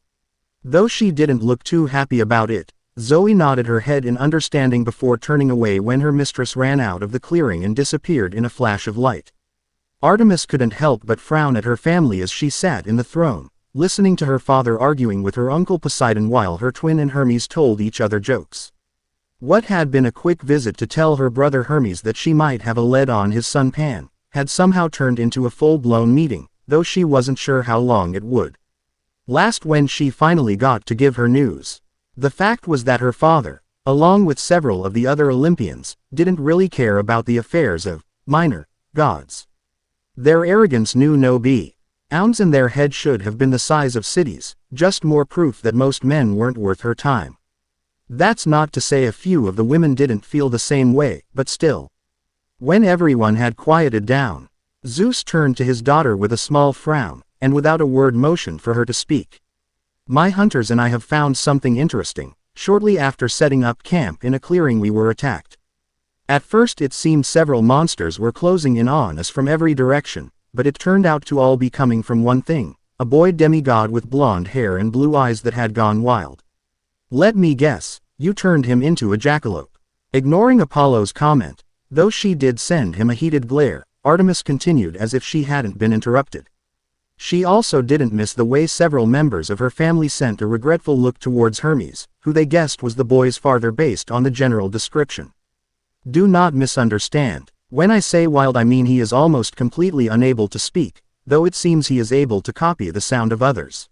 Though she didn't look too happy about it, Zoe nodded her head in understanding before turning away when her mistress ran out of the clearing and disappeared in a flash of light. Artemis couldn't help but frown at her family as she sat in the throne, listening to her father arguing with her uncle Poseidon while her twin and Hermes told each other jokes. What had been a quick visit to tell her brother Hermes that she might have a lead on his son Pan, had somehow turned into a full-blown meeting, though she wasn't sure how long it would last when she finally got to give her news. The fact was that her father, along with several of the other Olympians, didn't really care about the affairs of minor gods. Their arrogance knew no bounds and their head should have been the size of cities, just more proof that most men weren't worth her time. That's not to say a few of the women didn't feel the same way, but still. When everyone had quieted down, Zeus turned to his daughter with a small frown, and without a word motioned for her to speak. My hunters and I have found something interesting. Shortly after setting up camp in a clearing we were attacked. At first it seemed several monsters were closing in on us from every direction, but it turned out to all be coming from one thing, a boy demigod with blonde hair and blue eyes that had gone wild. Let me guess, you turned him into a jackalope. Ignoring Apollo's comment, though she did send him a heated glare, Artemis continued as if she hadn't been interrupted. She also didn't miss the way several members of her family sent a regretful look towards Hermes, who they guessed was the boy's father based on the general description. Do not misunderstand. When I say wild I mean he is almost completely unable to speak, though it seems he is able to copy the sound of others.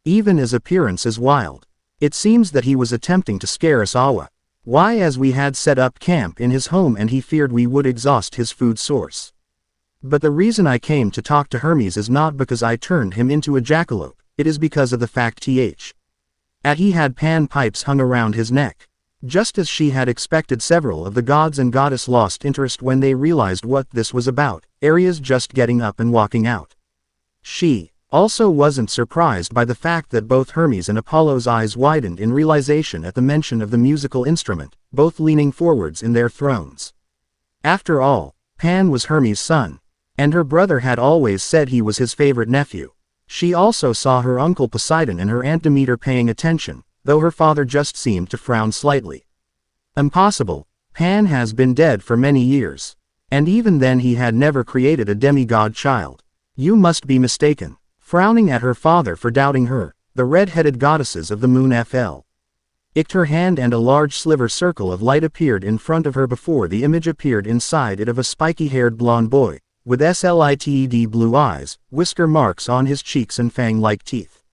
Even his appearance is wild. It seems that he was attempting to scare us all. Why, as we had set up camp in his home and he feared we would exhaust his food source. But the reason I came to talk to Hermes is not because I turned him into a jackalope, it is because of the fact that he had panpipes hung around his neck. Just as she had expected, several of the gods and goddess lost interest when they realized what this was about, Ares just getting up and walking out. She Also wasn't surprised by the fact that both Hermes and Apollo's eyes widened in realization at the mention of the musical instrument, both leaning forwards in their thrones. After all, Pan was Hermes' son, and her brother had always said he was his favorite nephew. She also saw her uncle Poseidon and her aunt Demeter paying attention, though her father just seemed to frown slightly. Impossible, Pan has been dead for many years. And even then he had never created a demigod child. You must be mistaken. Frowning at her father for doubting her, the red-headed goddesses of the moon flicked her hand and a large sliver circle of light appeared in front of her before the image appeared inside it of a spiky-haired blonde boy, with slited blue eyes, whisker marks on his cheeks and fang-like teeth.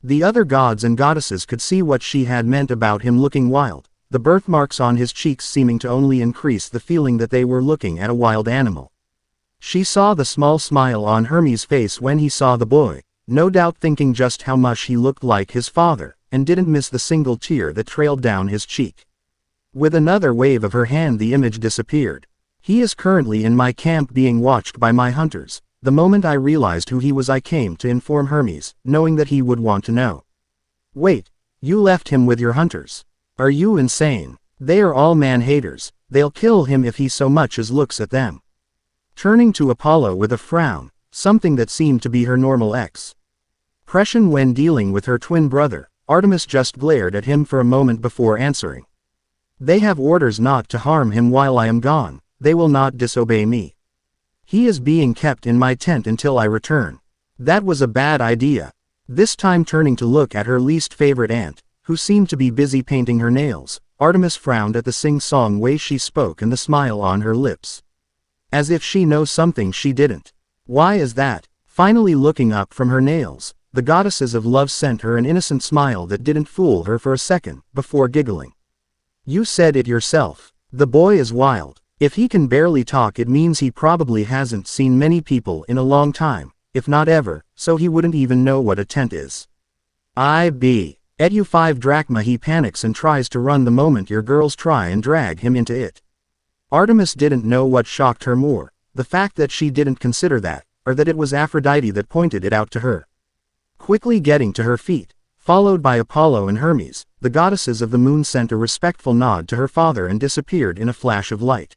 The other gods and goddesses could see what she had meant about him looking wild, the birthmarks on his cheeks seeming to only increase the feeling that they were looking at a wild animal. She saw the small smile on Hermes' face when he saw the boy, no doubt thinking just how much he looked like his father, and didn't miss the single tear that trailed down his cheek. With another wave of her hand the image disappeared. He is currently in my camp being watched by my hunters. The moment I realized who he was I came to inform Hermes, knowing that he would want to know. Wait, you left him with your hunters? Are you insane? They are all man-haters, they'll kill him if he so much as looks at them. Turning to Apollo with a frown, something that seemed to be her normal expression when dealing with her twin brother, Artemis just glared at him for a moment before answering. They have orders not to harm him while I am gone, they will not disobey me. He is being kept in my tent until I return. That was a bad idea. This time turning to look at her least favorite aunt, who seemed to be busy painting her nails, Artemis frowned at the sing-song way she spoke and the smile on her lips. As if she knows something she didn't. Why is that? Finally looking up from her nails, the goddesses of love sent her an innocent smile that didn't fool her for a second, before giggling. You said it yourself. The boy is wild. If he can barely talk it means he probably hasn't seen many people in a long time, if not ever, so he wouldn't even know what a tent is. Edu 5 drachma he panics and tries to run the moment your girls try and drag him into it. Artemis didn't know what shocked her more, the fact that she didn't consider that, or that it was Aphrodite that pointed it out to her. Quickly getting to her feet, followed by Apollo and Hermes, the goddesses of the moon sent a respectful nod to her father and disappeared in a flash of light.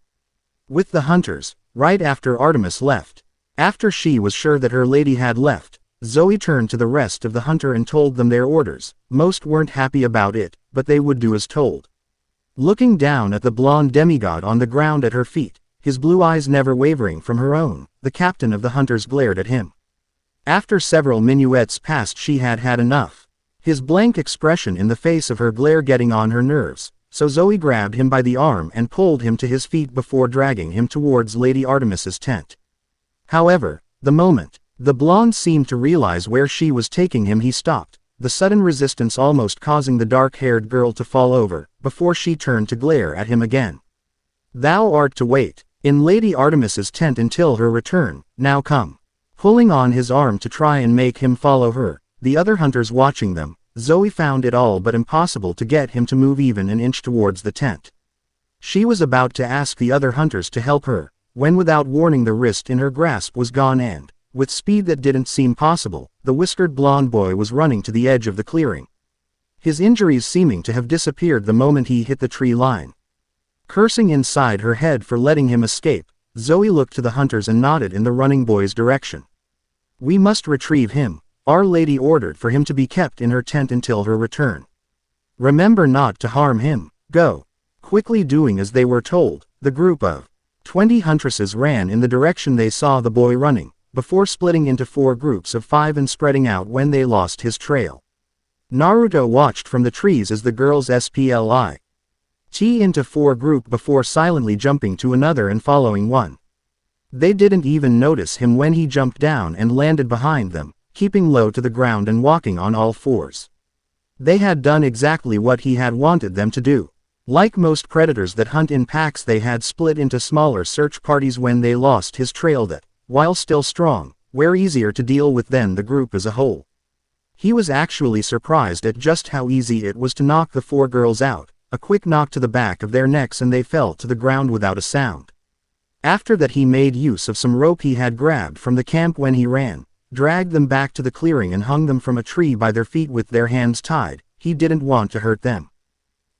With the hunters, right after Artemis left. After she was sure that her lady had left, Zoe turned to the rest of the hunter and told them their orders. Most weren't happy about it, but they would do as told. Looking down at the blonde demigod on the ground at her feet, his blue eyes never wavering from her own, the captain of the hunters glared at him. After several minuets passed she had had enough. His blank expression in the face of her glare getting on her nerves, so Zoe grabbed him by the arm and pulled him to his feet before dragging him towards Lady Artemis's tent. However, the moment the blonde seemed to realize where she was taking him he stopped, the sudden resistance almost causing the dark-haired girl to fall over, before she turned to glare at him again. Thou art to wait in Lady Artemis's tent until her return, now come. Pulling on his arm to try and make him follow her, the other hunters watching them, Zoe found it all but impossible to get him to move even an inch towards the tent. She was about to ask the other hunters to help her, when without warning the wrist in her grasp was gone and, with speed that didn't seem possible, the whiskered blonde boy was running to the edge of the clearing. His injuries seeming to have disappeared the moment he hit the tree line. Cursing inside her head for letting him escape, Zoe looked to the hunters and nodded in the running boy's direction. We must retrieve him. Our Lady ordered for him to be kept in her tent until her return. Remember not to harm him. Go. Quickly doing as they were told, the group of 20 huntresses ran in the direction they saw the boy running, before splitting into 4 groups of 5 and spreading out when they lost his trail. Naruto watched from the trees as the girls split into 4 group before silently jumping to another and following one. They didn't even notice him when he jumped down and landed behind them, keeping low to the ground and walking on all 4s. They had done exactly what he had wanted them to do. Like most predators that hunt in packs they had split into smaller search parties when they lost his trail that, while still strong, were easier to deal with than the group as a whole. He was actually surprised at just how easy it was to knock the 4 girls out, a quick knock to the back of their necks and they fell to the ground without a sound. After that he made use of some rope he had grabbed from the camp when he ran, dragged them back to the clearing and hung them from a tree by their feet with their hands tied. He didn't want to hurt them.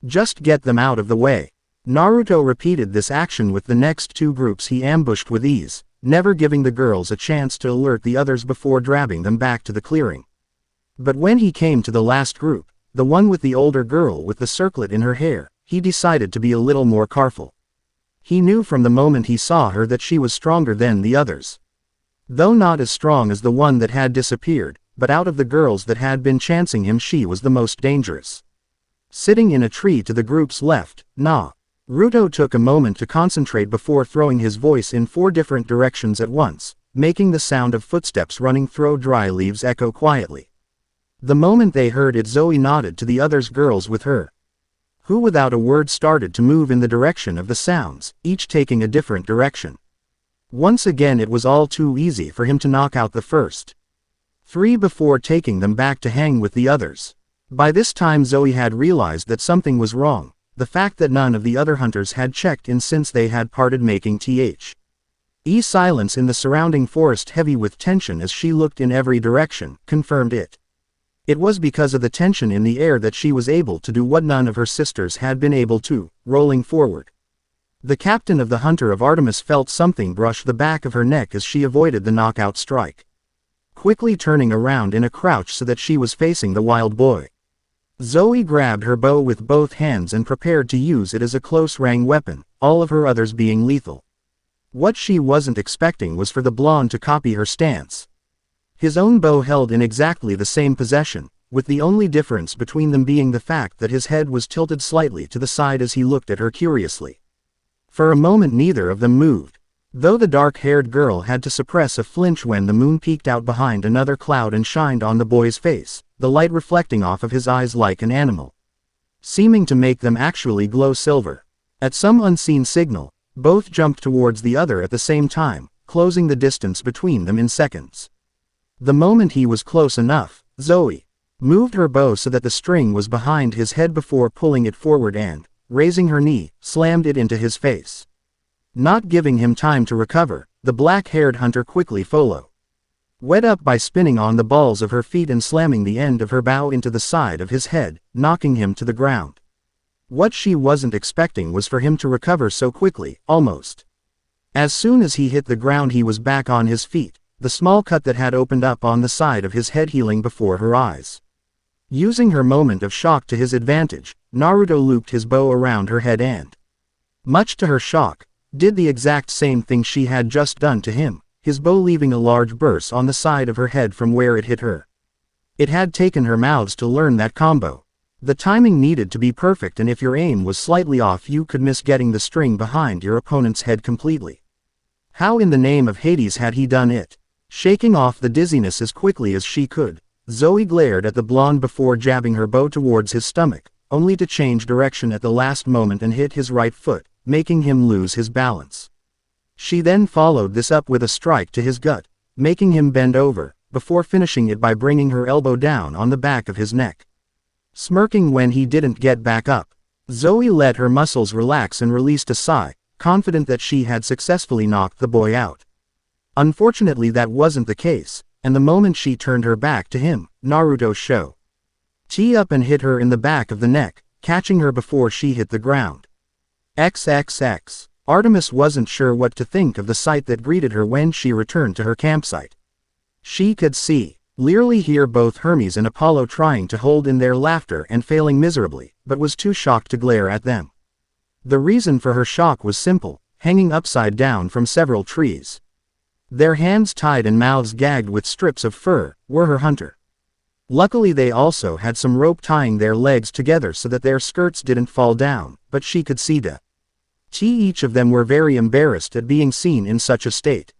Just get them out of the way. Naruto repeated this action with the next two groups he ambushed with ease, never giving the girls a chance to alert the others before dragging them back to the clearing. But when he came to the last group, the one with the older girl with the circlet in her hair, he decided to be a little more careful. He knew from the moment he saw her that she was stronger than the others. Though not as strong as the one that had disappeared, but out of the girls that had been chancing him she was the most dangerous. Sitting in a tree to the group's left, Naruto took a moment to concentrate before throwing his voice in 4 different directions at once, making the sound of footsteps running through dry leaves echo quietly. The moment they heard it, Zoe nodded to the others girls with her, who without a word started to move in the direction of the sounds, each taking a different direction. Once again it was all too easy for him to knock out the first 3 before taking them back to hang with the others. By this time Zoe had realized that something was wrong, the fact that none of the other hunters had checked in since they had parted, making silence in the surrounding forest heavy with tension as she looked in every direction, confirmed it. It was because of the tension in the air that she was able to do what none of her sisters had been able to, rolling forward. The captain of the Hunter of Artemis felt something brush the back of her neck as she avoided the knockout strike, quickly turning around in a crouch so that she was facing the wild boy. Zoe grabbed her bow with both hands and prepared to use it as a close-range weapon, all of her others being lethal. What she wasn't expecting was for the blonde to copy her stance. His own bow held in exactly the same position, with the only difference between them being the fact that his head was tilted slightly to the side as he looked at her curiously. For a moment neither of them moved, though the dark-haired girl had to suppress a flinch when the moon peeked out behind another cloud and shined on the boy's face, the light reflecting off of his eyes like an animal, seeming to make them actually glow silver. At some unseen signal, both jumped towards the other at the same time, closing the distance between them in seconds. The moment he was close enough, Zoe moved her bow so that the string was behind his head before pulling it forward and, raising her knee, slammed it into his face. Not giving him time to recover, the black-haired hunter quickly followed up by spinning on the balls of her feet and slamming the end of her bow into the side of his head, knocking him to the ground. What she wasn't expecting was for him to recover so quickly, almost. As soon as he hit the ground he was back on his feet, the small cut that had opened up on the side of his head healing before her eyes. Using her moment of shock to his advantage, Naruto looped his bow around her head and, much to her shock, did the exact same thing she had just done to him, his bow leaving a large burst on the side of her head from where it hit her. It had taken her mouths to learn that combo. The timing needed to be perfect, and if your aim was slightly off you could miss getting the string behind your opponent's head completely. How in the name of Hades had he done it? Shaking off the dizziness as quickly as she could, Zoe glared at the blonde before jabbing her bow towards his stomach, only to change direction at the last moment and hit his right foot, making him lose his balance. She then followed this up with a strike to his gut, making him bend over, before finishing it by bringing her elbow down on the back of his neck. Smirking when he didn't get back up, Zoe let her muscles relax and released a sigh, confident that she had successfully knocked the boy out. Unfortunately that wasn't the case, and the moment she turned her back to him, Naruto showed up and hit her in the back of the neck, catching her before she hit the ground. XXX. Artemis wasn't sure what to think of the sight that greeted her when she returned to her campsite. She could clearly hear both Hermes and Apollo trying to hold in their laughter and failing miserably, but was too shocked to glare at them. The reason for her shock was simple: hanging upside down from several trees, their hands tied and mouths gagged with strips of fur, were her hunter. Luckily they also had some rope tying their legs together so that their skirts didn't fall down, but she could see that each of them were very embarrassed at being seen in such a state.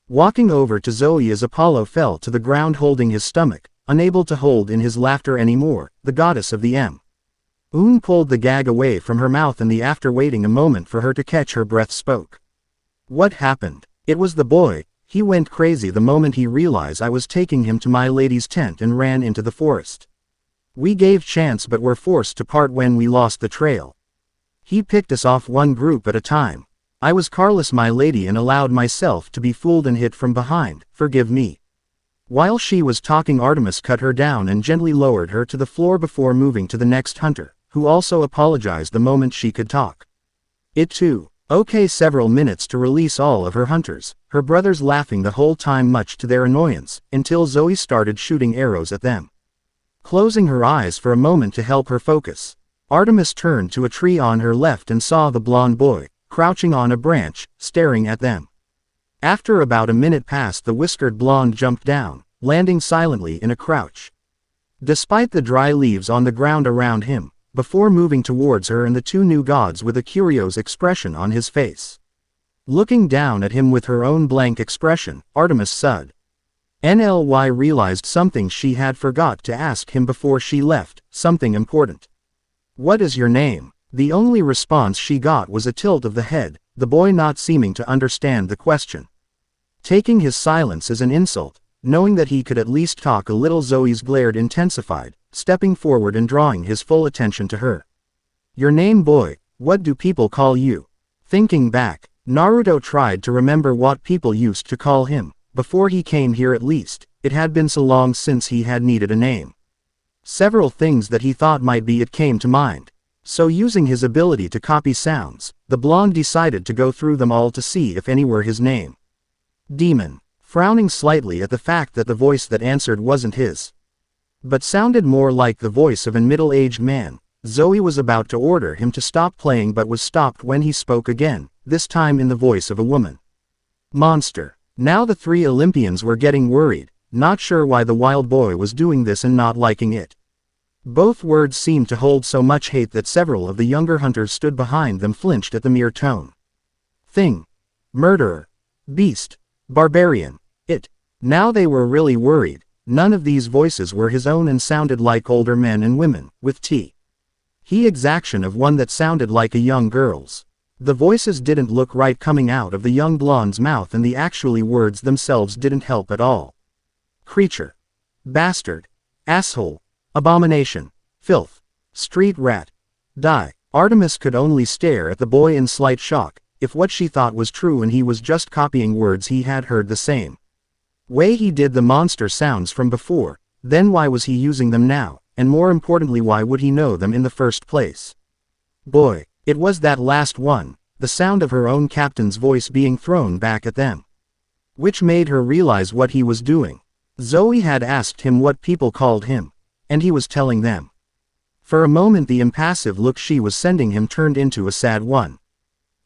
Walking over to Zoe as Apollo fell to the ground holding his stomach, unable to hold in his laughter anymore, the goddess of the moon pulled the gag away from her mouth and after waiting a moment for her to catch her breath spoke. What happened? It was the boy. He went crazy the moment he realized I was taking him to my lady's tent and ran into the forest. We gave chance but were forced to part when we lost the trail. He picked us off one group at a time. I was careless, my lady, and allowed myself to be fooled and hit from behind. Forgive me. While she was talking, Artemis cut her down and gently lowered her to the floor before moving to the next hunter, who also apologized the moment she could talk. It too. Okay, several minutes to release all of her hunters, her brothers laughing the whole time much to their annoyance, until Zoe started shooting arrows at them. Closing her eyes for a moment to help her focus, Artemis turned to a tree on her left and saw the blonde boy, crouching on a branch, staring at them. After about a minute passed, the whiskered blonde jumped down, landing silently in a crouch. Despite the dry leaves on the ground around him, before moving towards her and the two new gods with a curious expression on his face. Looking down at him with her own blank expression, Artemis sighed. NLY realized something she had forgot to ask him before she left, something important. "What is your name?" The only response she got was a tilt of the head, the boy not seeming to understand the question. Taking his silence as an insult, knowing that he could at least talk a little, Zoe's glare intensified, stepping forward and drawing his full attention to her. "Your name, boy, what do people call you?" Thinking back, Naruto tried to remember what people used to call him. Before he came here, at least, it had been so long since he had needed a name. Several things that he thought might be it came to mind. So using his ability to copy sounds, the blonde decided to go through them all to see if any were his name. Demon. Frowning slightly at the fact that the voice that answered wasn't his, but sounded more like the voice of a middle-aged man, Zoe was about to order him to stop playing but was stopped when he spoke again, this time in the voice of a woman. Monster. Now the three Olympians were getting worried, not sure why the wild boy was doing this and not liking it. Both words seemed to hold so much hate that several of the younger hunters stood behind them flinched at the mere tone. Thing. Murderer. Beast. Barbarian. It. Now they were really worried. None of these voices were his own and sounded like older men and women, with he exaction of one that sounded like a young girl's. The voices didn't look right coming out of the young blonde's mouth, and the actually words themselves didn't help at all. Creature. Bastard. Asshole. Abomination. Filth. Street rat. Die. Artemis could only stare at the boy in slight shock, if what she thought was true and he was just copying words he had heard the same way he did the monster sounds from before, then why was he using them now, and more importantly why would he know them in the first place? Boy, it was that last one, the sound of her own captain's voice being thrown back at them, which made her realize what he was doing. Zoe had asked him what people called him, and he was telling them. For a moment the impassive look she was sending him turned into a sad one.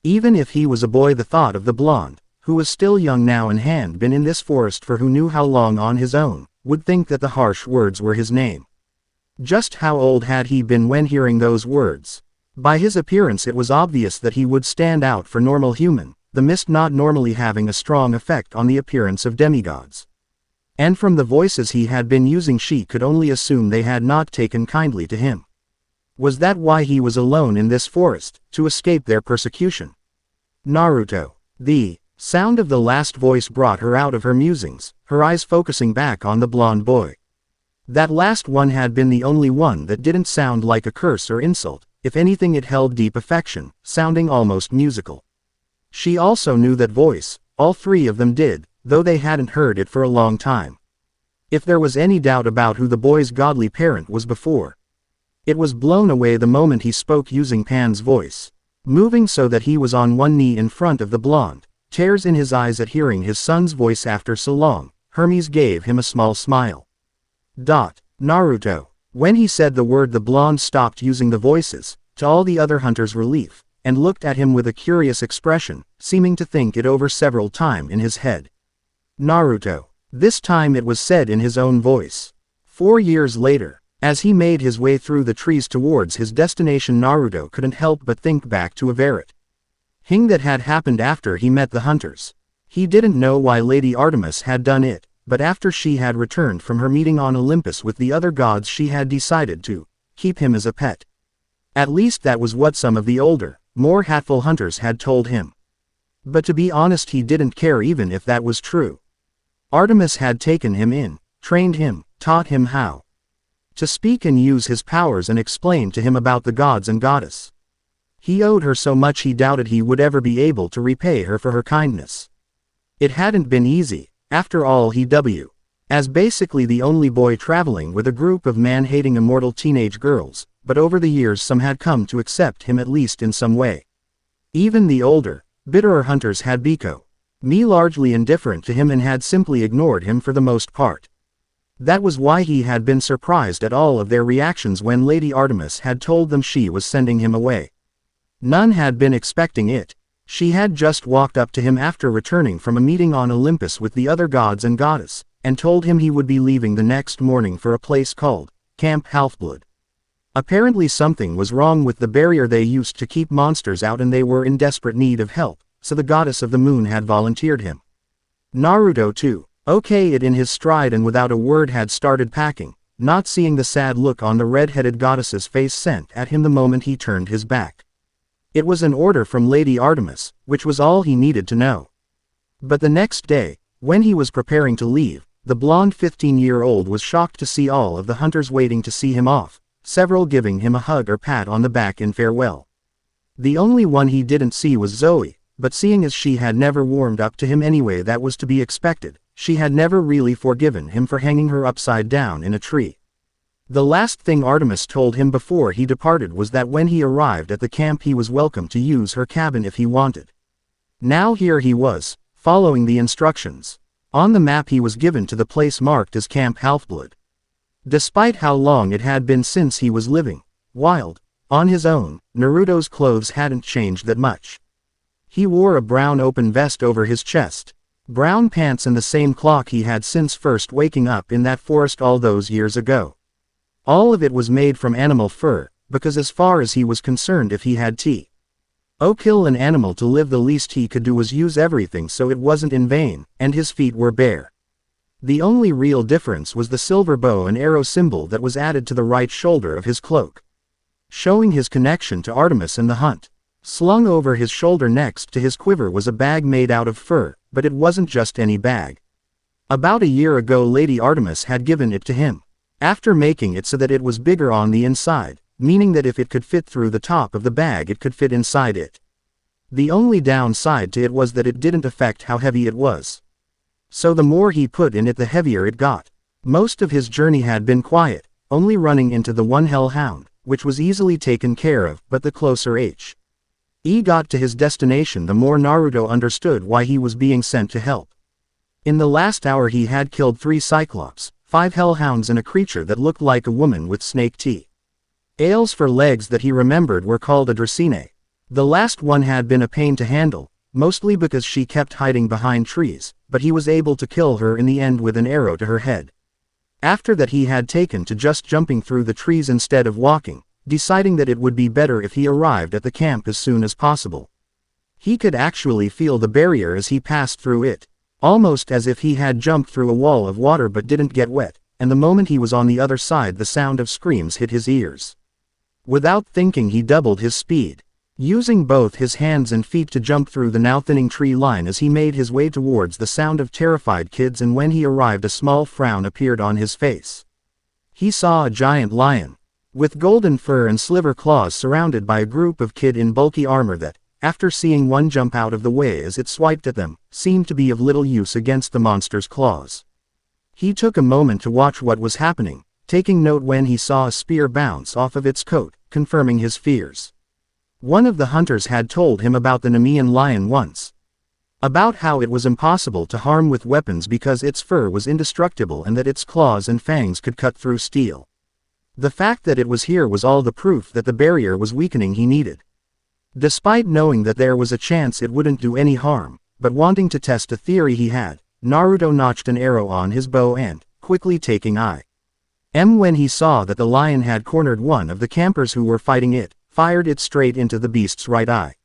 Even if he was a boy, the thought of the blonde, who was still young now and had been in this forest for who knew how long on his own, would think that the harsh words were his name. Just how old had he been when hearing those words? By his appearance it was obvious that he would stand out for normal human, the mist not normally having a strong effect on the appearance of demigods. And from the voices he had been using she could only assume they had not taken kindly to him. Was that why he was alone in this forest, to escape their persecution? Naruto. The sound of the last voice brought her out of her musings, her eyes focusing back on the blonde boy. That last one had been the only one that didn't sound like a curse or insult, if anything it held deep affection, sounding almost musical. She also knew that voice, all three of them did, though they hadn't heard it for a long time. If there was any doubt about who the boy's godly parent was before, it was blown away the moment he spoke using Pan's voice. Moving so that he was on one knee in front of the blonde, tears in his eyes at hearing his son's voice after so long, Hermes gave him a small smile. Naruto. When he said the word the blonde stopped using the voices, to all the other hunters' relief, and looked at him with a curious expression, seeming to think it over several times in his head. Naruto. This time it was said in his own voice. 4 years later, as he made his way through the trees towards his destination, Naruto couldn't help but think back to a very thing that had happened after he met the hunters. He didn't know why Lady Artemis had done it, but after she had returned from her meeting on Olympus with the other gods she had decided to keep him as a pet. At least that was what some of the older, more hateful hunters had told him. But to be honest, he didn't care even if that was true. Artemis had taken him in, trained him, taught him how to speak and use his powers, and explained to him about the gods and goddess. He owed her so much he doubted he would ever be able to repay her for her kindness. It hadn't been easy. After all, he as basically the only boy traveling with a group of man-hating immortal teenage girls, but over the years some had come to accept him at least in some way. Even the older, bitterer hunters had become largely indifferent to him and had simply ignored him for the most part. That was why he had been surprised at all of their reactions when Lady Artemis had told them she was sending him away. None had been expecting it. She had just walked up to him after returning from a meeting on Olympus with the other gods and goddess, and told him he would be leaving the next morning for a place called Camp Halfblood. Apparently something was wrong with the barrier they used to keep monsters out and they were in desperate need of help, so the goddess of the moon had volunteered him. Naruto too, okayed it in his stride and without a word had started packing, not seeing the sad look on the red-headed goddess's face sent at him the moment he turned his back. It was an order from Lady Artemis, which was all he needed to know. But the next day, when he was preparing to leave, the blonde 15-year-old was shocked to see all of the hunters waiting to see him off, several giving him a hug or pat on the back in farewell. The only one he didn't see was Zoe, but seeing as she had never warmed up to him anyway, that was to be expected. She had never really forgiven him for hanging her upside down in a tree. The last thing Artemis told him before he departed was that when he arrived at the camp he was welcome to use her cabin if he wanted. Now here he was, following the instructions. On the map he was given to the place marked as Camp Halfblood. Despite how long it had been since he was living wild, on his own, Naruto's clothes hadn't changed that much. He wore a brown open vest over his chest, brown pants and the same cloak he had since first waking up in that forest all those years ago. All of it was made from animal fur, because as far as he was concerned, if he had to kill an animal to live, the least he could do was use everything so it wasn't in vain, and his feet were bare. The only real difference was the silver bow and arrow symbol that was added to the right shoulder of his cloak, showing his connection to Artemis and the hunt. Slung over his shoulder next to his quiver was a bag made out of fur, but it wasn't just any bag. About a year ago Lady Artemis had given it to him, after making it so that it was bigger on the inside, meaning that if it could fit through the top of the bag it could fit inside it. The only downside to it was that it didn't affect how heavy it was. So the more he put in it the heavier it got. Most of his journey had been quiet, only running into the one hellhound, which was easily taken care of, but the closer he got to his destination the more Naruto understood why he was being sent to help. In the last hour he had killed 3 cyclops, 5 hellhounds and a creature that looked like a woman with snake teeth. Ales for legs that he remembered were called a Dracine. The last one had been a pain to handle, mostly because she kept hiding behind trees, but he was able to kill her in the end with an arrow to her head. After that he had taken to just jumping through the trees instead of walking, deciding that it would be better if he arrived at the camp as soon as possible. He could actually feel the barrier as he passed through it, almost as if he had jumped through a wall of water but didn't get wet, and the moment he was on the other side the sound of screams hit his ears. Without thinking he doubled his speed, using both his hands and feet to jump through the now thinning tree line as he made his way towards the sound of terrified kids, and when he arrived a small frown appeared on his face. He saw a giant lion, with golden fur and sliver claws, surrounded by a group of kids in bulky armor that, after seeing one jump out of the way as it swiped at them, seemed to be of little use against the monster's claws. He took a moment to watch what was happening, taking note when he saw a spear bounce off of its coat, confirming his fears. One of the hunters had told him about the Nemean lion once, about how it was impossible to harm with weapons because its fur was indestructible and that its claws and fangs could cut through steel. The fact that it was here was all the proof that the barrier was weakening he needed. Despite knowing that there was a chance it wouldn't do any harm, but wanting to test a theory he had, Naruto notched an arrow on his bow and, quickly taking aim when he saw that the lion had cornered one of the campers who were fighting it, fired it straight into the beast's right eye.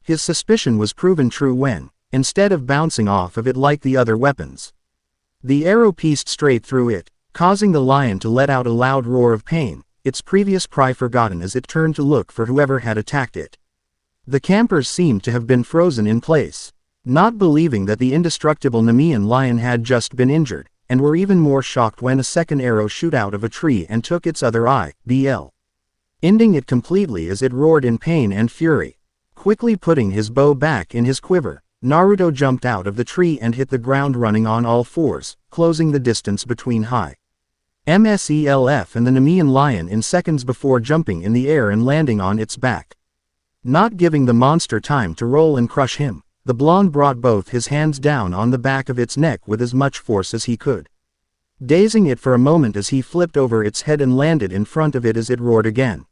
His suspicion was proven true when, instead of bouncing off of it like the other weapons, the arrow pierced straight through it, causing the lion to let out a loud roar of pain, its previous cry forgotten as it turned to look for whoever had attacked it. The campers seemed to have been frozen in place, not believing that the indestructible Nemean lion had just been injured, and were even more shocked when a second arrow shoot out of a tree and took its other eye, ending it completely as it roared in pain and fury. Quickly putting his bow back in his quiver, Naruto jumped out of the tree and hit the ground running on all fours, closing the distance between High Mself and the Nemean lion in seconds before jumping in the air and landing on its back. Not giving the monster time to roll and crush him, the blonde brought both his hands down on the back of its neck with as much force as he could, dazing it for a moment as he flipped over its head and landed in front of it as it roared again.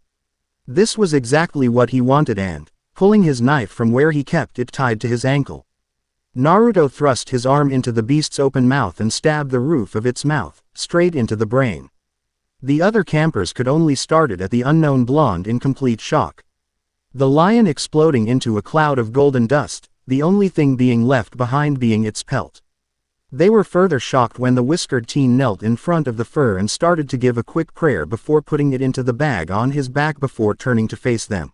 This was exactly what he wanted and, pulling his knife from where he kept it tied to his ankle, Naruto thrust his arm into the beast's open mouth and stabbed the roof of its mouth, straight into the brain. The other campers could only started at the unknown blonde in complete shock. The lion exploding into a cloud of golden dust, the only thing being left behind being its pelt. They were further shocked when the whiskered teen knelt in front of the fur and started to give a quick prayer before putting it into the bag on his back before turning to face them.